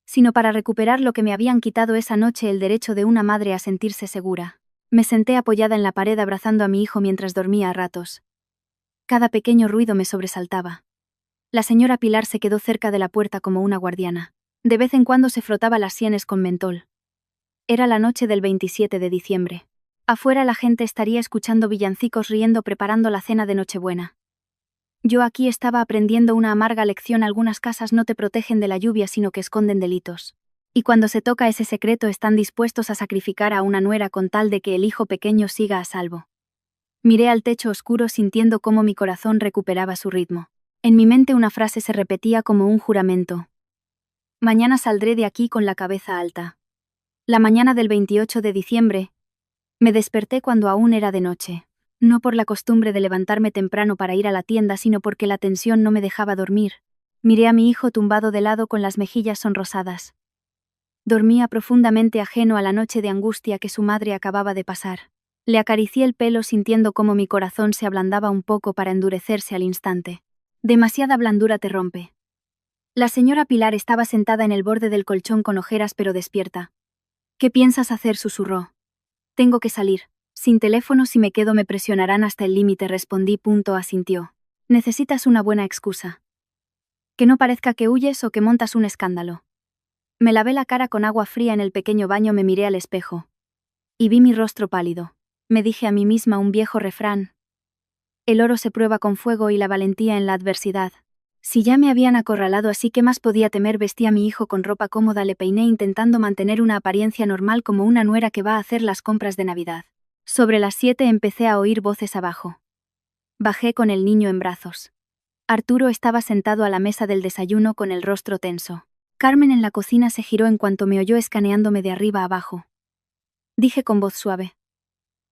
sino para recuperar lo que me habían quitado esa noche: el derecho de una madre a sentirse segura. Me senté apoyada en la pared abrazando a mi hijo mientras dormía a ratos. Cada pequeño ruido me sobresaltaba. La señora Pilar se quedó cerca de la puerta como una guardiana. De vez en cuando se frotaba las sienes con mentol. Era la noche del 27 de diciembre. Afuera la gente estaría escuchando villancicos, riendo, preparando la cena de Nochebuena. Yo aquí estaba aprendiendo una amarga lección: algunas casas no te protegen de la lluvia sino que esconden delitos. Y cuando se toca ese secreto están dispuestos a sacrificar a una nuera con tal de que el hijo pequeño siga a salvo. Miré al techo oscuro sintiendo cómo mi corazón recuperaba su ritmo. En mi mente una frase se repetía como un juramento: «Mañana saldré de aquí con la cabeza alta». La mañana del 28 de diciembre, me desperté cuando aún era de noche. No por la costumbre de levantarme temprano para ir a la tienda, sino porque la tensión no me dejaba dormir. Miré a mi hijo tumbado de lado con las mejillas sonrosadas. Dormía profundamente, ajeno a la noche de angustia que su madre acababa de pasar. Le acaricié el pelo sintiendo cómo mi corazón se ablandaba un poco para endurecerse al instante. Demasiada blandura te rompe. La señora Pilar estaba sentada en el borde del colchón con ojeras pero despierta. «¿Qué piensas hacer?», susurró. «Tengo que salir. Sin teléfono, si me quedo me presionarán hasta el límite», respondí. Asintió. «Necesitas una buena excusa. Que no parezca que huyes o que montas un escándalo». Me lavé la cara con agua fría en el pequeño baño, me miré al espejo. Y vi mi rostro pálido. Me dije a mí misma un viejo refrán: «El oro se prueba con fuego y la valentía en la adversidad». Si ya me habían acorralado así, ¿qué más podía temer? Vestí a mi hijo con ropa cómoda, le peiné intentando mantener una apariencia normal como una nuera que va a hacer las compras de Navidad. Sobre las 7 empecé a oír voces abajo. Bajé con el niño en brazos. Arturo estaba sentado a la mesa del desayuno con el rostro tenso. Carmen en la cocina se giró en cuanto me oyó escaneándome de arriba a abajo. Dije con voz suave: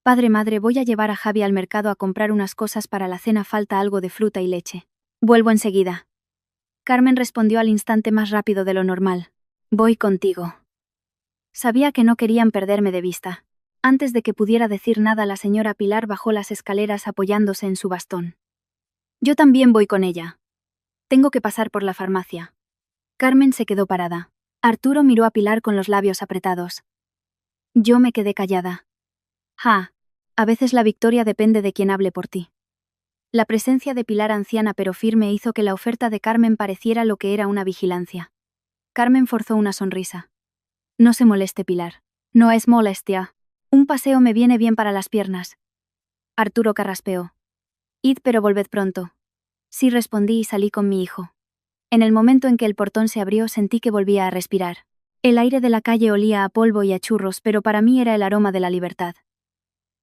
«Padre, madre, voy a llevar a Javi al mercado a comprar unas cosas para la cena, falta algo de fruta y leche». Vuelvo enseguida. Carmen respondió al instante más rápido de lo normal. Voy contigo. Sabía que no querían perderme de vista. Antes de que pudiera decir nada, la señora Pilar bajó las escaleras apoyándose en su bastón. Yo también voy con ella. Tengo que pasar por la farmacia. Carmen se quedó parada. Arturo miró a Pilar con los labios apretados. Yo me quedé callada. A veces la victoria depende de quien hable por ti. La presencia de Pilar, anciana pero firme, hizo que la oferta de Carmen pareciera lo que era una vigilancia. Carmen forzó una sonrisa. No se moleste, Pilar. No es molestia. Un paseo me viene bien para las piernas. Arturo carraspeó. Id, pero volved pronto. Sí, respondí y salí con mi hijo. En el momento en que el portón se abrió, sentí que volvía a respirar. El aire de la calle olía a polvo y a churros, pero para mí era el aroma de la libertad.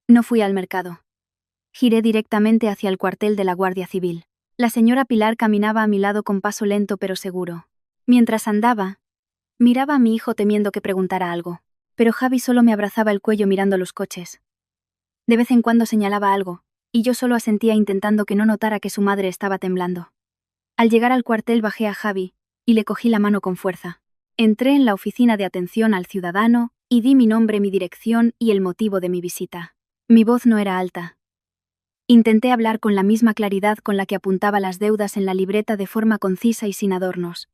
No fui al mercado. Giré directamente hacia el cuartel de la Guardia Civil. La señora Pilar caminaba a mi lado con paso lento pero seguro. Mientras andaba, miraba a mi hijo temiendo que preguntara algo. Pero Javi solo me abrazaba el cuello mirando los coches. De vez en cuando señalaba algo, y yo solo asentía intentando que no notara que su madre estaba temblando. Al llegar al cuartel bajé a Javi, y le cogí la mano con fuerza. Entré en la oficina de atención al ciudadano, y di mi nombre, mi dirección y el motivo de mi visita. Mi voz no era alta. Intenté hablar con la misma claridad con la que apuntaba las deudas en la libreta, de forma concisa y sin adornos.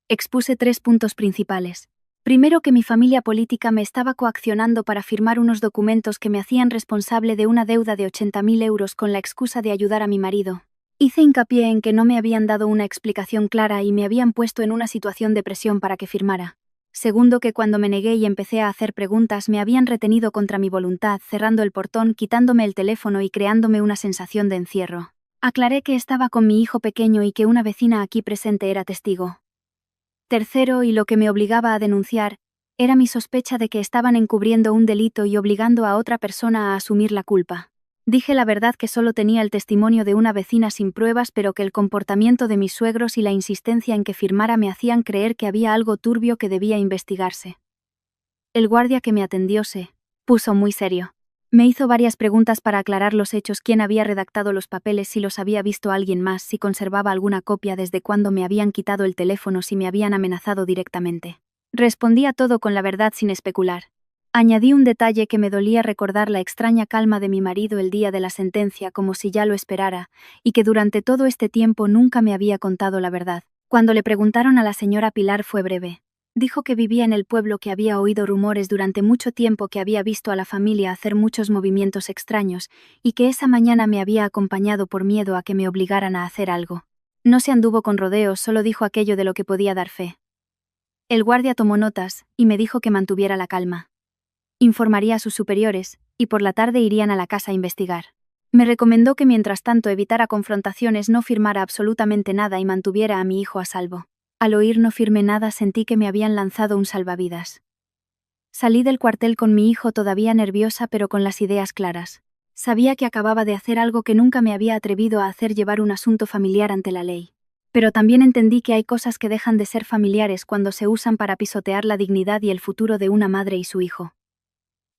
Expuse 3 puntos principales. Primero, que mi familia política me estaba coaccionando para firmar unos documentos que me hacían responsable de una deuda de 80.000 euros con la excusa de ayudar a mi marido. Hice hincapié en que no me habían dado una explicación clara y me habían puesto en una situación de presión para que firmara. Segundo, que cuando me negué y empecé a hacer preguntas me habían retenido contra mi voluntad, cerrando el portón, quitándome el teléfono y creándome una sensación de encierro. Aclaré que estaba con mi hijo pequeño y que una vecina aquí presente era testigo. Tercero, y lo que me obligaba a denunciar, era mi sospecha de que estaban encubriendo un delito y obligando a otra persona a asumir la culpa. Dije la verdad, que solo tenía el testimonio de una vecina sin pruebas, pero que el comportamiento de mis suegros y la insistencia en que firmara me hacían creer que había algo turbio que debía investigarse. El guardia que me atendió se puso muy serio. Me hizo varias preguntas para aclarar los hechos: quién había redactado los papeles, si los había visto alguien más, si conservaba alguna copia, desde cuándo me habían quitado el teléfono, si me habían amenazado directamente. Respondía todo con la verdad sin especular. Añadí un detalle que me dolía recordar: la extraña calma de mi marido el día de la sentencia, como si ya lo esperara, y que durante todo este tiempo nunca me había contado la verdad. Cuando le preguntaron a la señora Pilar, fue breve. Dijo que vivía en el pueblo, que había oído rumores durante mucho tiempo, que había visto a la familia hacer muchos movimientos extraños, y que esa mañana me había acompañado por miedo a que me obligaran a hacer algo. No se anduvo con rodeos, solo dijo aquello de lo que podía dar fe. El guardia tomó notas, y me dijo que mantuviera la calma. Informaría a sus superiores, y por la tarde irían a la casa a investigar. Me recomendó que mientras tanto evitara confrontaciones, no firmara absolutamente nada y mantuviera a mi hijo a salvo. Al oír no firmé nada, sentí que me habían lanzado un salvavidas. Salí del cuartel con mi hijo, todavía nerviosa pero con las ideas claras. Sabía que acababa de hacer algo que nunca me había atrevido a hacer: llevar un asunto familiar ante la ley. Pero también entendí que hay cosas que dejan de ser familiares cuando se usan para pisotear la dignidad y el futuro de una madre y su hijo.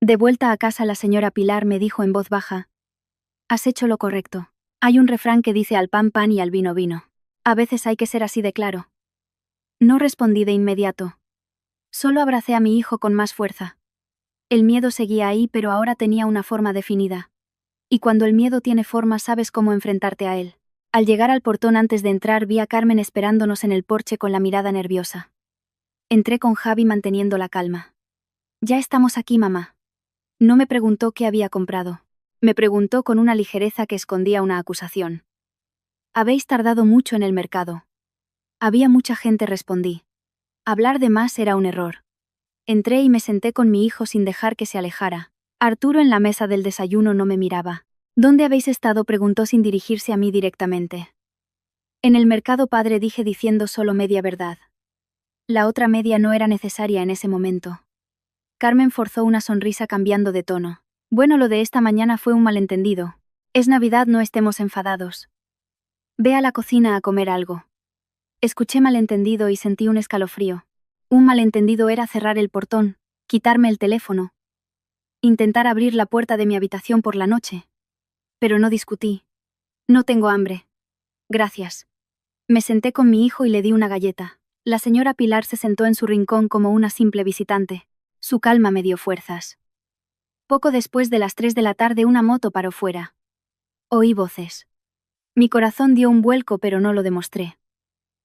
De vuelta a casa, la señora Pilar me dijo en voz baja: has hecho lo correcto. Hay un refrán que dice: al pan pan y al vino vino. A veces hay que ser así de claro. No respondí de inmediato. Solo abracé a mi hijo con más fuerza. El miedo seguía ahí, pero ahora tenía una forma definida. Y cuando el miedo tiene forma, sabes cómo enfrentarte a él. Al llegar al portón, antes de entrar, vi a Carmen esperándonos en el porche con la mirada nerviosa. Entré con Javi manteniendo la calma. Ya estamos aquí, mamá. No me preguntó qué había comprado. Me preguntó con una ligereza que escondía una acusación. Habéis tardado mucho en el mercado. Había mucha gente, respondí. Hablar de más era un error. Entré y me senté con mi hijo sin dejar que se alejara. Arturo, en la mesa del desayuno, no me miraba. ¿Dónde habéis estado?, preguntó sin dirigirse a mí directamente. En el mercado, padre, dije, diciendo solo media verdad. La otra media no era necesaria en ese momento. Carmen forzó una sonrisa, cambiando de tono. Bueno, lo de esta mañana fue un malentendido. Es Navidad, no estemos enfadados. Ve a la cocina a comer algo. Escuché malentendido y sentí un escalofrío. Un malentendido era cerrar el portón, quitarme el teléfono, intentar abrir la puerta de mi habitación por la noche. Pero no discutí. No tengo hambre. Gracias. Me senté con mi hijo y le di una galleta. La señora Pilar se sentó en su rincón como una simple visitante. Su calma me dio fuerzas. Poco después de las 3 de la tarde una moto paró fuera. Oí voces. Mi corazón dio un vuelco pero no lo demostré.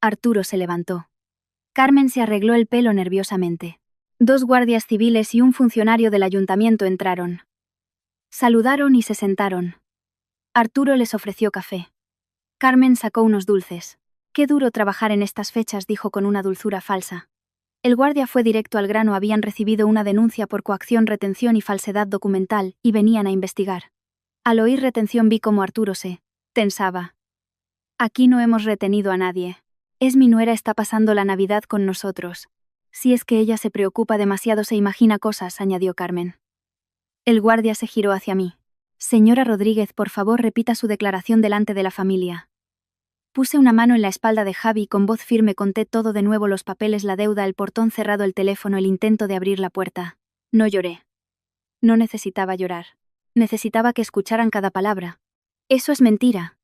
Arturo se levantó. Carmen se arregló el pelo nerviosamente. 2 guardias civiles y un funcionario del ayuntamiento entraron. Saludaron y se sentaron. Arturo les ofreció café. Carmen sacó unos dulces. Qué duro trabajar en estas fechas, dijo con una dulzura falsa. El guardia fue directo al grano, habían recibido una denuncia por coacción, retención y falsedad documental, y venían a investigar. Al oír retención vi cómo Arturo se tensaba. Aquí no hemos retenido a nadie. Es mi nuera, está pasando la Navidad con nosotros. Si es que ella se preocupa demasiado, se imagina cosas, añadió Carmen. El guardia se giró hacia mí. Señora Rodríguez, por favor, repita su declaración delante de la familia. Puse una mano en la espalda de Javi y con voz firme conté todo de nuevo: los papeles, la deuda, el portón cerrado, el teléfono, el intento de abrir la puerta. No lloré. No necesitaba llorar. Necesitaba que escucharan cada palabra. Eso es mentira.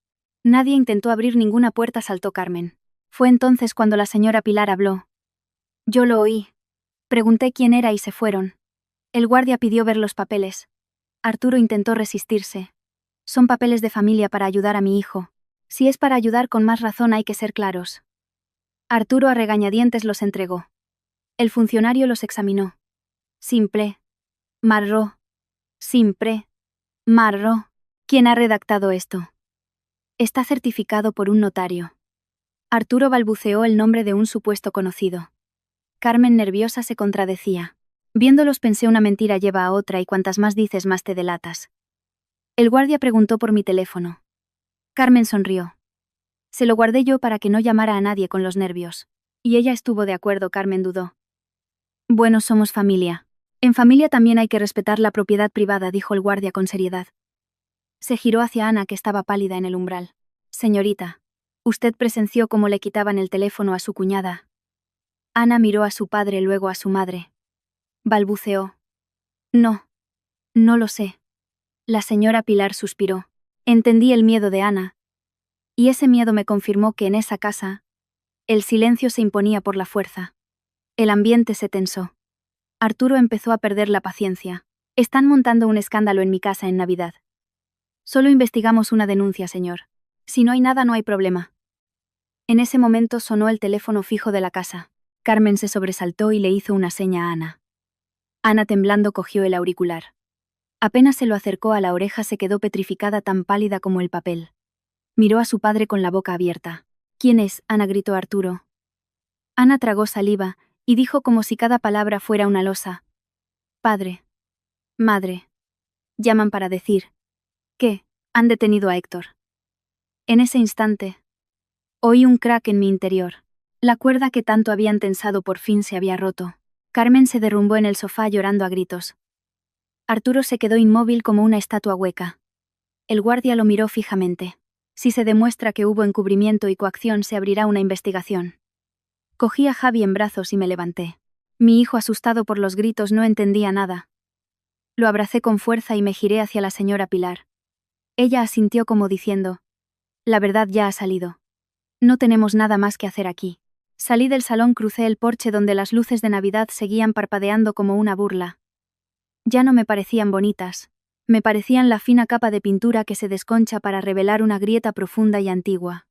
Nadie intentó abrir ninguna puerta, saltó Carmen. Fue entonces cuando la señora Pilar habló. Yo lo oí. Pregunté quién era y se fueron. El guardia pidió ver los papeles. Arturo intentó resistirse. Son papeles de familia para ayudar a mi hijo. Si es para ayudar, con más razón hay que ser claros. Arturo a regañadientes los entregó. El funcionario los examinó. Simple. Marró. Simple. Marró. ¿Quién ha redactado esto? Está certificado por un notario. Arturo balbuceó el nombre de un supuesto conocido. Carmen, nerviosa, se contradecía. Viéndolos pensé: una mentira lleva a otra y cuantas más dices más te delatas. El guardia preguntó por mi teléfono. Carmen sonrió. Se lo guardé yo para que no llamara a nadie con los nervios. Y ella estuvo de acuerdo. Carmen dudó. Bueno, somos familia. En familia también hay que respetar la propiedad privada, dijo el guardia con seriedad. Se giró hacia Ana, que estaba pálida en el umbral. Señorita, usted presenció cómo le quitaban el teléfono a su cuñada. Ana miró a su padre, luego a su madre. Balbuceó. No. No lo sé. La señora Pilar suspiró. Entendí el miedo de Ana. Y ese miedo me confirmó que en esa casa, el silencio se imponía por la fuerza. El ambiente se tensó. Arturo empezó a perder la paciencia. Están montando un escándalo en mi casa en Navidad. Solo investigamos una denuncia, señor. Si no hay nada, no hay problema. En ese momento sonó el teléfono fijo de la casa. Carmen se sobresaltó y le hizo una seña a Ana. Ana, temblando, cogió el auricular. Apenas se lo acercó a la oreja, se quedó petrificada, tan pálida como el papel. Miró a su padre con la boca abierta. ¿Quién es? Ana, gritó Arturo. Ana tragó saliva y dijo como si cada palabra fuera una losa. Padre. Madre. Llaman para decir. ¿Qué? Han detenido a Héctor. En ese instante, oí un crack en mi interior. La cuerda que tanto habían tensado por fin se había roto. Carmen se derrumbó en el sofá llorando a gritos. Arturo se quedó inmóvil como una estatua hueca. El guardia lo miró fijamente. Si se demuestra que hubo encubrimiento y coacción, se abrirá una investigación. Cogí a Javi en brazos y me levanté. Mi hijo, asustado por los gritos, no entendía nada. Lo abracé con fuerza y me giré hacia la señora Pilar. Ella asintió como diciendo: la verdad ya ha salido. No tenemos nada más que hacer aquí. Salí del salón, crucé el porche donde las luces de Navidad seguían parpadeando como una burla. Ya no me parecían bonitas. Me parecían la fina capa de pintura que se desconcha para revelar una grieta profunda y antigua.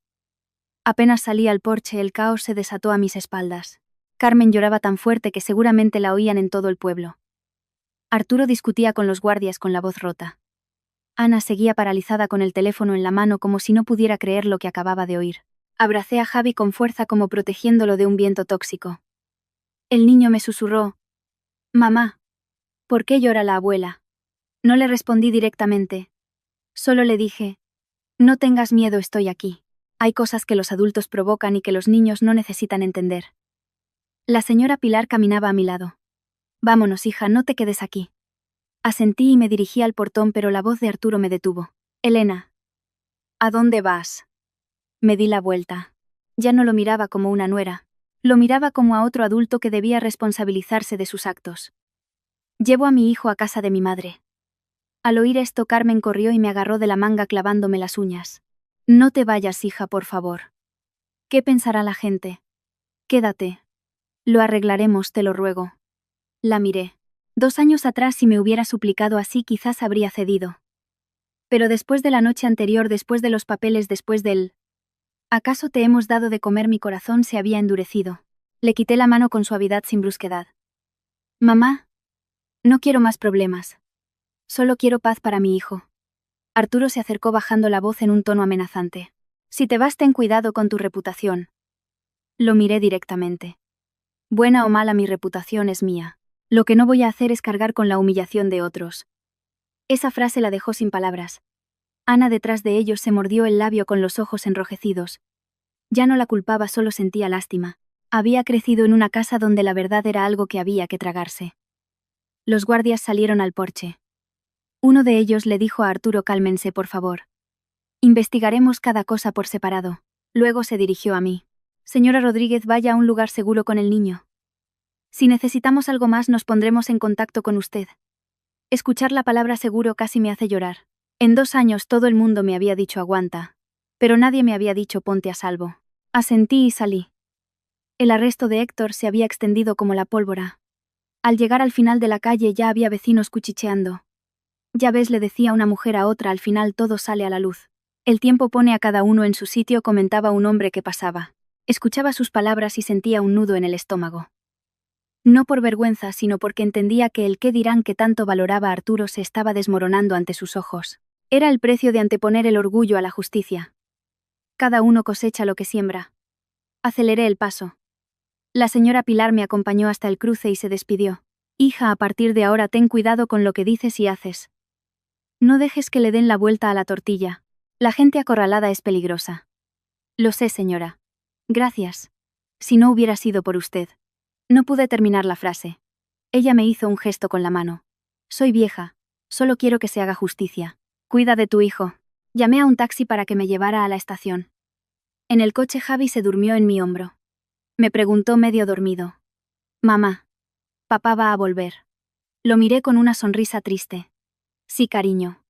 Apenas salí al porche, el caos se desató a mis espaldas. Carmen lloraba tan fuerte que seguramente la oían en todo el pueblo. Arturo discutía con los guardias con la voz rota. Ana seguía paralizada con el teléfono en la mano, como si no pudiera creer lo que acababa de oír. Abracé a Javi con fuerza, como protegiéndolo de un viento tóxico. El niño me susurró: mamá, ¿por qué llora la abuela? No le respondí directamente. Solo le dije: no tengas miedo, estoy aquí. Hay cosas que los adultos provocan y que los niños no necesitan entender. La señora Pilar caminaba a mi lado. Vámonos, hija, no te quedes aquí. Asentí y me dirigí al portón, pero la voz de Arturo me detuvo. Elena. ¿A dónde vas? Me di la vuelta. Ya no lo miraba como una nuera. Lo miraba como a otro adulto que debía responsabilizarse de sus actos. Llevo a mi hijo a casa de mi madre. Al oír esto, Carmen corrió y me agarró de la manga clavándome las uñas. No te vayas, hija, por favor. ¿Qué pensará la gente? Quédate. Lo arreglaremos, te lo ruego. La miré. 2 años atrás, si me hubiera suplicado así, quizás habría cedido. Pero después de la noche anterior, después de los papeles, después del... ¿Acaso te hemos dado de comer? Mi corazón se había endurecido. Le quité la mano con suavidad, sin brusquedad. Mamá, no quiero más problemas. Solo quiero paz para mi hijo. Arturo se acercó bajando la voz en un tono amenazante. Si te vas, ten cuidado con tu reputación. Lo miré directamente. Buena o mala, mi reputación es mía. Lo que no voy a hacer es cargar con la humillación de otros. Esa frase la dejó sin palabras. Ana, detrás de ellos, se mordió el labio con los ojos enrojecidos. Ya no la culpaba, solo sentía lástima. Había crecido en una casa donde la verdad era algo que había que tragarse. Los guardias salieron al porche. Uno de ellos le dijo a Arturo: cálmense, por favor. Investigaremos cada cosa por separado. Luego se dirigió a mí. Señora Rodríguez, vaya a un lugar seguro con el niño. Si necesitamos algo más, nos pondremos en contacto con usted. Escuchar la palabra seguro casi me hace llorar. En 2 años todo el mundo me había dicho aguanta, pero nadie me había dicho ponte a salvo. Asentí y salí. El arresto de Héctor se había extendido como la pólvora. Al llegar al final de la calle ya había vecinos cuchicheando. Ya ves, le decía una mujer a otra, al final todo sale a la luz. El tiempo pone a cada uno en su sitio, comentaba un hombre que pasaba. Escuchaba sus palabras y sentía un nudo en el estómago. No por vergüenza, sino porque entendía que el qué dirán que tanto valoraba a Arturo se estaba desmoronando ante sus ojos. Era el precio de anteponer el orgullo a la justicia. Cada uno cosecha lo que siembra. Aceleré el paso. La señora Pilar me acompañó hasta el cruce y se despidió. Hija, a partir de ahora ten cuidado con lo que dices y haces. No dejes que le den la vuelta a la tortilla. La gente acorralada es peligrosa. Lo sé, señora. Gracias. Si no hubiera sido por usted. No pude terminar la frase. Ella me hizo un gesto con la mano. Soy vieja. Solo quiero que se haga justicia. Cuida de tu hijo. Llamé a un taxi para que me llevara a la estación. En el coche Javi se durmió en mi hombro. Me preguntó medio dormido. Mamá. Papá va a volver. Lo miré con una sonrisa triste. Sí, cariño.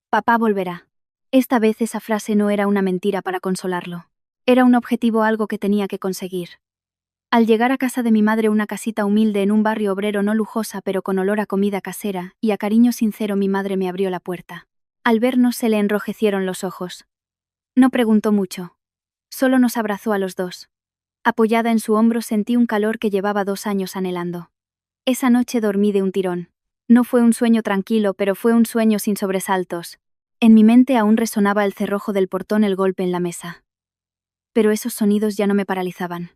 Papá volverá. Esta vez esa frase no era una mentira para consolarlo. Era un objetivo, algo que tenía que conseguir. Al llegar a casa de mi madre, una casita humilde en un barrio obrero, no lujosa pero con olor a comida casera y a cariño sincero, mi madre me abrió la puerta. Al vernos se le enrojecieron los ojos. No preguntó mucho. Solo nos abrazó a los dos. Apoyada en su hombro sentí un calor que llevaba 2 años anhelando. Esa noche dormí de un tirón. No fue un sueño tranquilo, pero fue un sueño sin sobresaltos. En mi mente aún resonaba el cerrojo del portón, el golpe en la mesa. Pero esos sonidos ya no me paralizaban.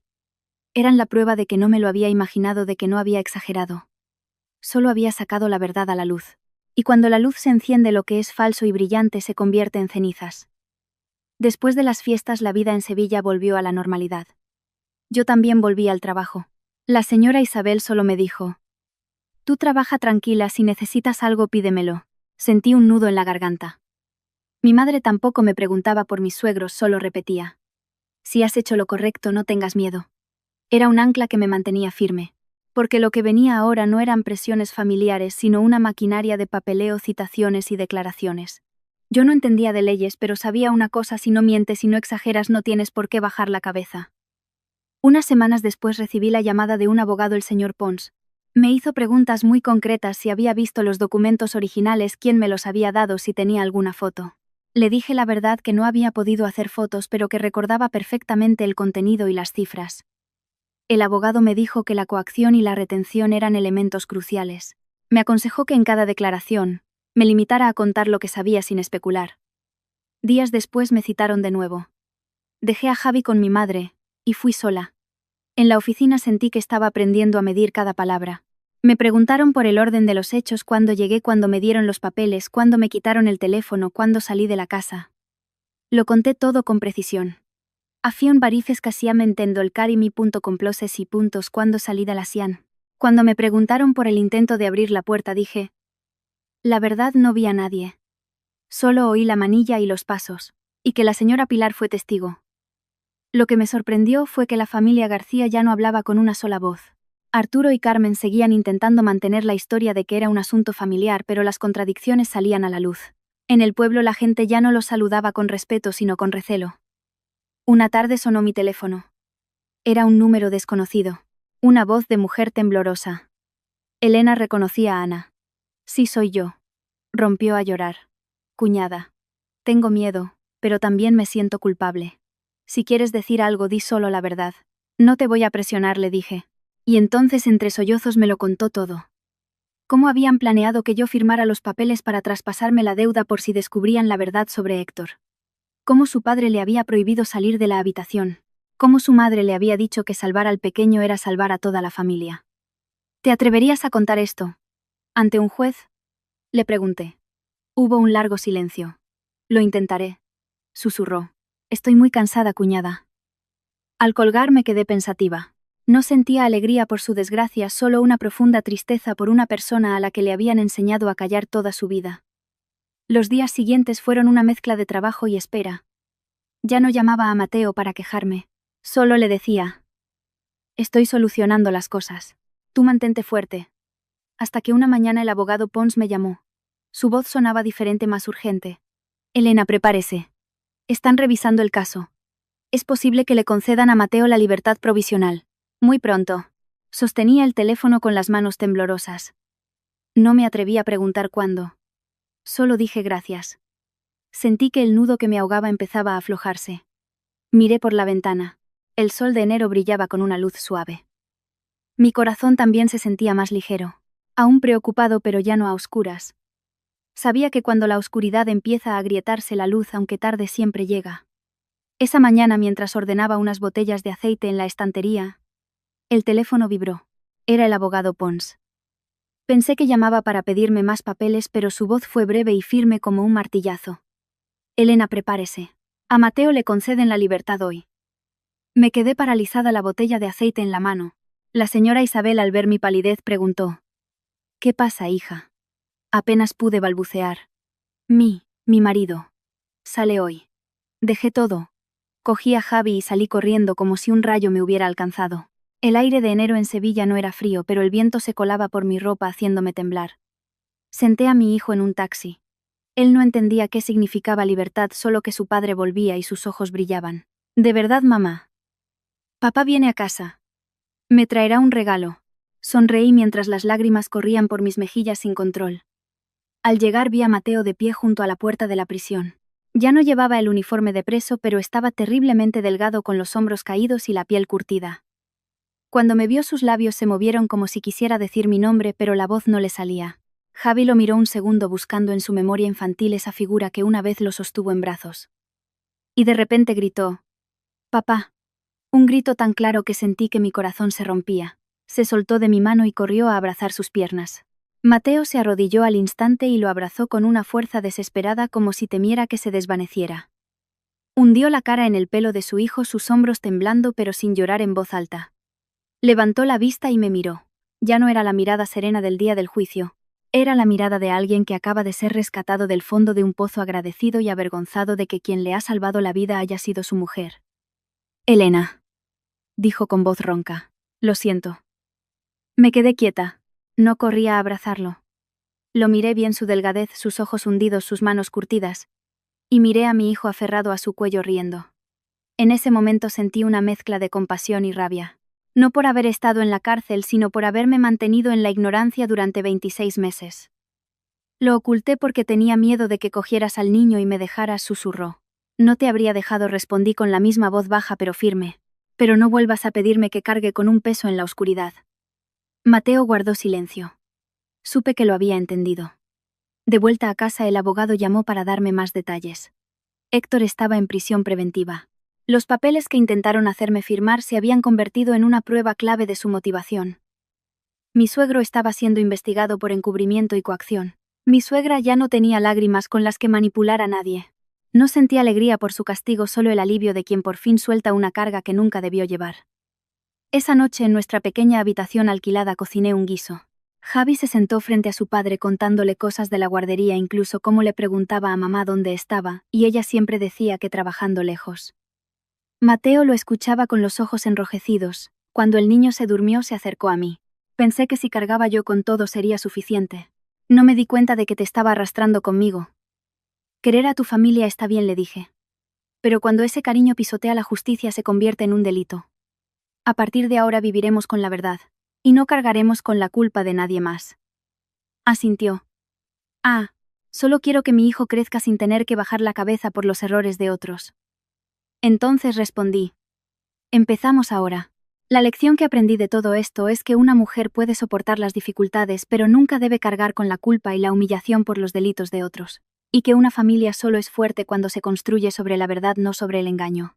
Eran la prueba de que no me lo había imaginado, de que no había exagerado. Solo había sacado la verdad a la luz. Y cuando la luz se enciende, lo que es falso y brillante se convierte en cenizas. Después de las fiestas, la vida en Sevilla volvió a la normalidad. Yo también volví al trabajo. La señora Isabel solo me dijo: tú trabaja tranquila, si necesitas algo pídemelo. Sentí un nudo en la garganta. Mi madre tampoco me preguntaba por mis suegros, solo repetía: si has hecho lo correcto, no tengas miedo. Era un ancla que me mantenía firme. Porque lo que venía ahora no eran presiones familiares, sino una maquinaria de papeleo, citaciones y declaraciones. Yo no entendía de leyes, pero sabía una cosa: si no mientes y no exageras, no tienes por qué bajar la cabeza. Unas semanas después recibí la llamada de un abogado, el señor Pons. Me hizo preguntas muy concretas: si había visto los documentos originales, quién me los había dado, si tenía alguna foto. Le dije la verdad, que no había podido hacer fotos, pero que recordaba perfectamente el contenido y las cifras. El abogado me dijo que la coacción y la retención eran elementos cruciales. Me aconsejó que en cada declaración me limitara a contar lo que sabía sin especular. Días después me citaron de nuevo. Dejé a Javi con mi madre y fui sola. En la oficina sentí que estaba aprendiendo a medir cada palabra. Me preguntaron por el orden de los hechos: cuándo llegué, cuándo me dieron los papeles, cuándo me quitaron el teléfono, cuándo salí de la casa. Lo conté todo con precisión. Afion varifes casiam entendo el carimi comploses y puntos cuando salí de la Sian. Cuando me preguntaron por el intento de abrir la puerta, dije: la verdad, no vi a nadie. Solo oí la manilla y los pasos, y que la señora Pilar fue testigo. Lo que me sorprendió fue que la familia García ya no hablaba con una sola voz. Arturo y Carmen seguían intentando mantener la historia de que era un asunto familiar, pero las contradicciones salían a la luz. En el pueblo la gente ya no los saludaba con respeto, sino con recelo. Una tarde sonó mi teléfono. Era un número desconocido. Una voz de mujer temblorosa. Elena reconocía a Ana. Sí, soy yo. Rompió a llorar. Cuñada. Tengo miedo, pero también me siento culpable. Si quieres decir algo, di solo la verdad. No te voy a presionar, le dije. Y entonces entre sollozos me lo contó todo. ¿Cómo habían planeado que yo firmara los papeles para traspasarme la deuda por si descubrían la verdad sobre Héctor? Cómo su padre le había prohibido salir de la habitación. Cómo su madre le había dicho que salvar al pequeño era salvar a toda la familia. ¿Te atreverías a contar esto? ¿Ante un juez? Le pregunté. Hubo un largo silencio. Lo intentaré, susurró. Estoy muy cansada, cuñada. Al colgar me quedé pensativa. No sentía alegría por su desgracia, solo una profunda tristeza por una persona a la que le habían enseñado a callar toda su vida. Los días siguientes fueron una mezcla de trabajo y espera. Ya no llamaba a Mateo para quejarme. Solo le decía: estoy solucionando las cosas. Tú mantente fuerte. Hasta que una mañana el abogado Pons me llamó. Su voz sonaba diferente, más urgente. Elena, prepárese. Están revisando el caso. Es posible que le concedan a Mateo la libertad provisional. Muy pronto. Sostenía el teléfono con las manos temblorosas. No me atreví a preguntar cuándo. Solo dije gracias. Sentí que el nudo que me ahogaba empezaba a aflojarse. Miré por la ventana. El sol de enero brillaba con una luz suave. Mi corazón también se sentía más ligero. Aún preocupado, pero ya no a oscuras. Sabía que cuando la oscuridad empieza a agrietarse, la luz, aunque tarde, siempre llega. Esa mañana, mientras ordenaba unas botellas de aceite en la estantería, el teléfono vibró. Era el abogado Pons. Pensé que llamaba para pedirme más papeles, pero su voz fue breve y firme como un martillazo. Elena, prepárese. A Mateo le conceden la libertad hoy. Me quedé paralizada, la botella de aceite en la mano. La señora Isabel, al ver mi palidez, preguntó: ¿Qué pasa, hija? Apenas pude balbucear. Mi marido. Sale hoy. Dejé todo. Cogí a Javi y salí corriendo como si un rayo me hubiera alcanzado. El aire de enero en Sevilla no era frío, pero el viento se colaba por mi ropa haciéndome temblar. Senté a mi hijo en un taxi. Él no entendía qué significaba libertad, solo que su padre volvía y sus ojos brillaban. ¿De verdad, mamá? Papá viene a casa. Me traerá un regalo. Sonreí mientras las lágrimas corrían por mis mejillas sin control. Al llegar vi a Mateo de pie junto a la puerta de la prisión. Ya no llevaba el uniforme de preso, pero estaba terriblemente delgado, con los hombros caídos y la piel curtida. Cuando me vio, sus labios se movieron como si quisiera decir mi nombre, pero la voz no le salía. Javi lo miró un segundo, buscando en su memoria infantil esa figura que una vez lo sostuvo en brazos. Y de repente gritó: «Papá». Un grito tan claro que sentí que mi corazón se rompía. Se soltó de mi mano y corrió a abrazar sus piernas. Mateo se arrodilló al instante y lo abrazó con una fuerza desesperada, como si temiera que se desvaneciera. Hundió la cara en el pelo de su hijo, sus hombros temblando pero sin llorar, en voz alta. Levantó la vista y me miró. Ya no era la mirada serena del día del juicio. Era la mirada de alguien que acaba de ser rescatado del fondo de un pozo, agradecido y avergonzado de que quien le ha salvado la vida haya sido su mujer. «Elena», dijo con voz ronca. «Lo siento». Me quedé quieta. No corría a abrazarlo. Lo miré bien, su delgadez, sus ojos hundidos, sus manos curtidas. Y miré a mi hijo aferrado a su cuello, riendo. En ese momento sentí una mezcla de compasión y rabia. No por haber estado en la cárcel, sino por haberme mantenido en la ignorancia durante 26 meses. Lo oculté porque tenía miedo de que cogieras al niño y me dejaras, susurró. No te habría dejado, respondí con la misma voz baja pero firme. Pero no vuelvas a pedirme que cargue con un peso en la oscuridad. Mateo guardó silencio. Supe que lo había entendido. De vuelta a casa, el abogado llamó para darme más detalles. Héctor estaba en prisión preventiva. Los papeles que intentaron hacerme firmar se habían convertido en una prueba clave de su motivación. Mi suegro estaba siendo investigado por encubrimiento y coacción. Mi suegra ya no tenía lágrimas con las que manipular a nadie. No sentí alegría por su castigo, solo el alivio de quien por fin suelta una carga que nunca debió llevar. Esa noche, en nuestra pequeña habitación alquilada, cociné un guiso. Javi se sentó frente a su padre contándole cosas de la guardería, incluso cómo le preguntaba a mamá dónde estaba, y ella siempre decía que trabajando lejos. Mateo lo escuchaba con los ojos enrojecidos. Cuando el niño se durmió, se acercó a mí. Pensé que si cargaba yo con todo sería suficiente. No me di cuenta de que te estaba arrastrando conmigo. Querer a tu familia está bien, le dije. Pero cuando ese cariño pisotea la justicia se convierte en un delito. A partir de ahora viviremos con la verdad. Y no cargaremos con la culpa de nadie más. Asintió. Ah, solo quiero que mi hijo crezca sin tener que bajar la cabeza por los errores de otros. Entonces respondí. Empezamos ahora. La lección que aprendí de todo esto es que una mujer puede soportar las dificultades, pero nunca debe cargar con la culpa y la humillación por los delitos de otros. Y que una familia solo es fuerte cuando se construye sobre la verdad, no sobre el engaño.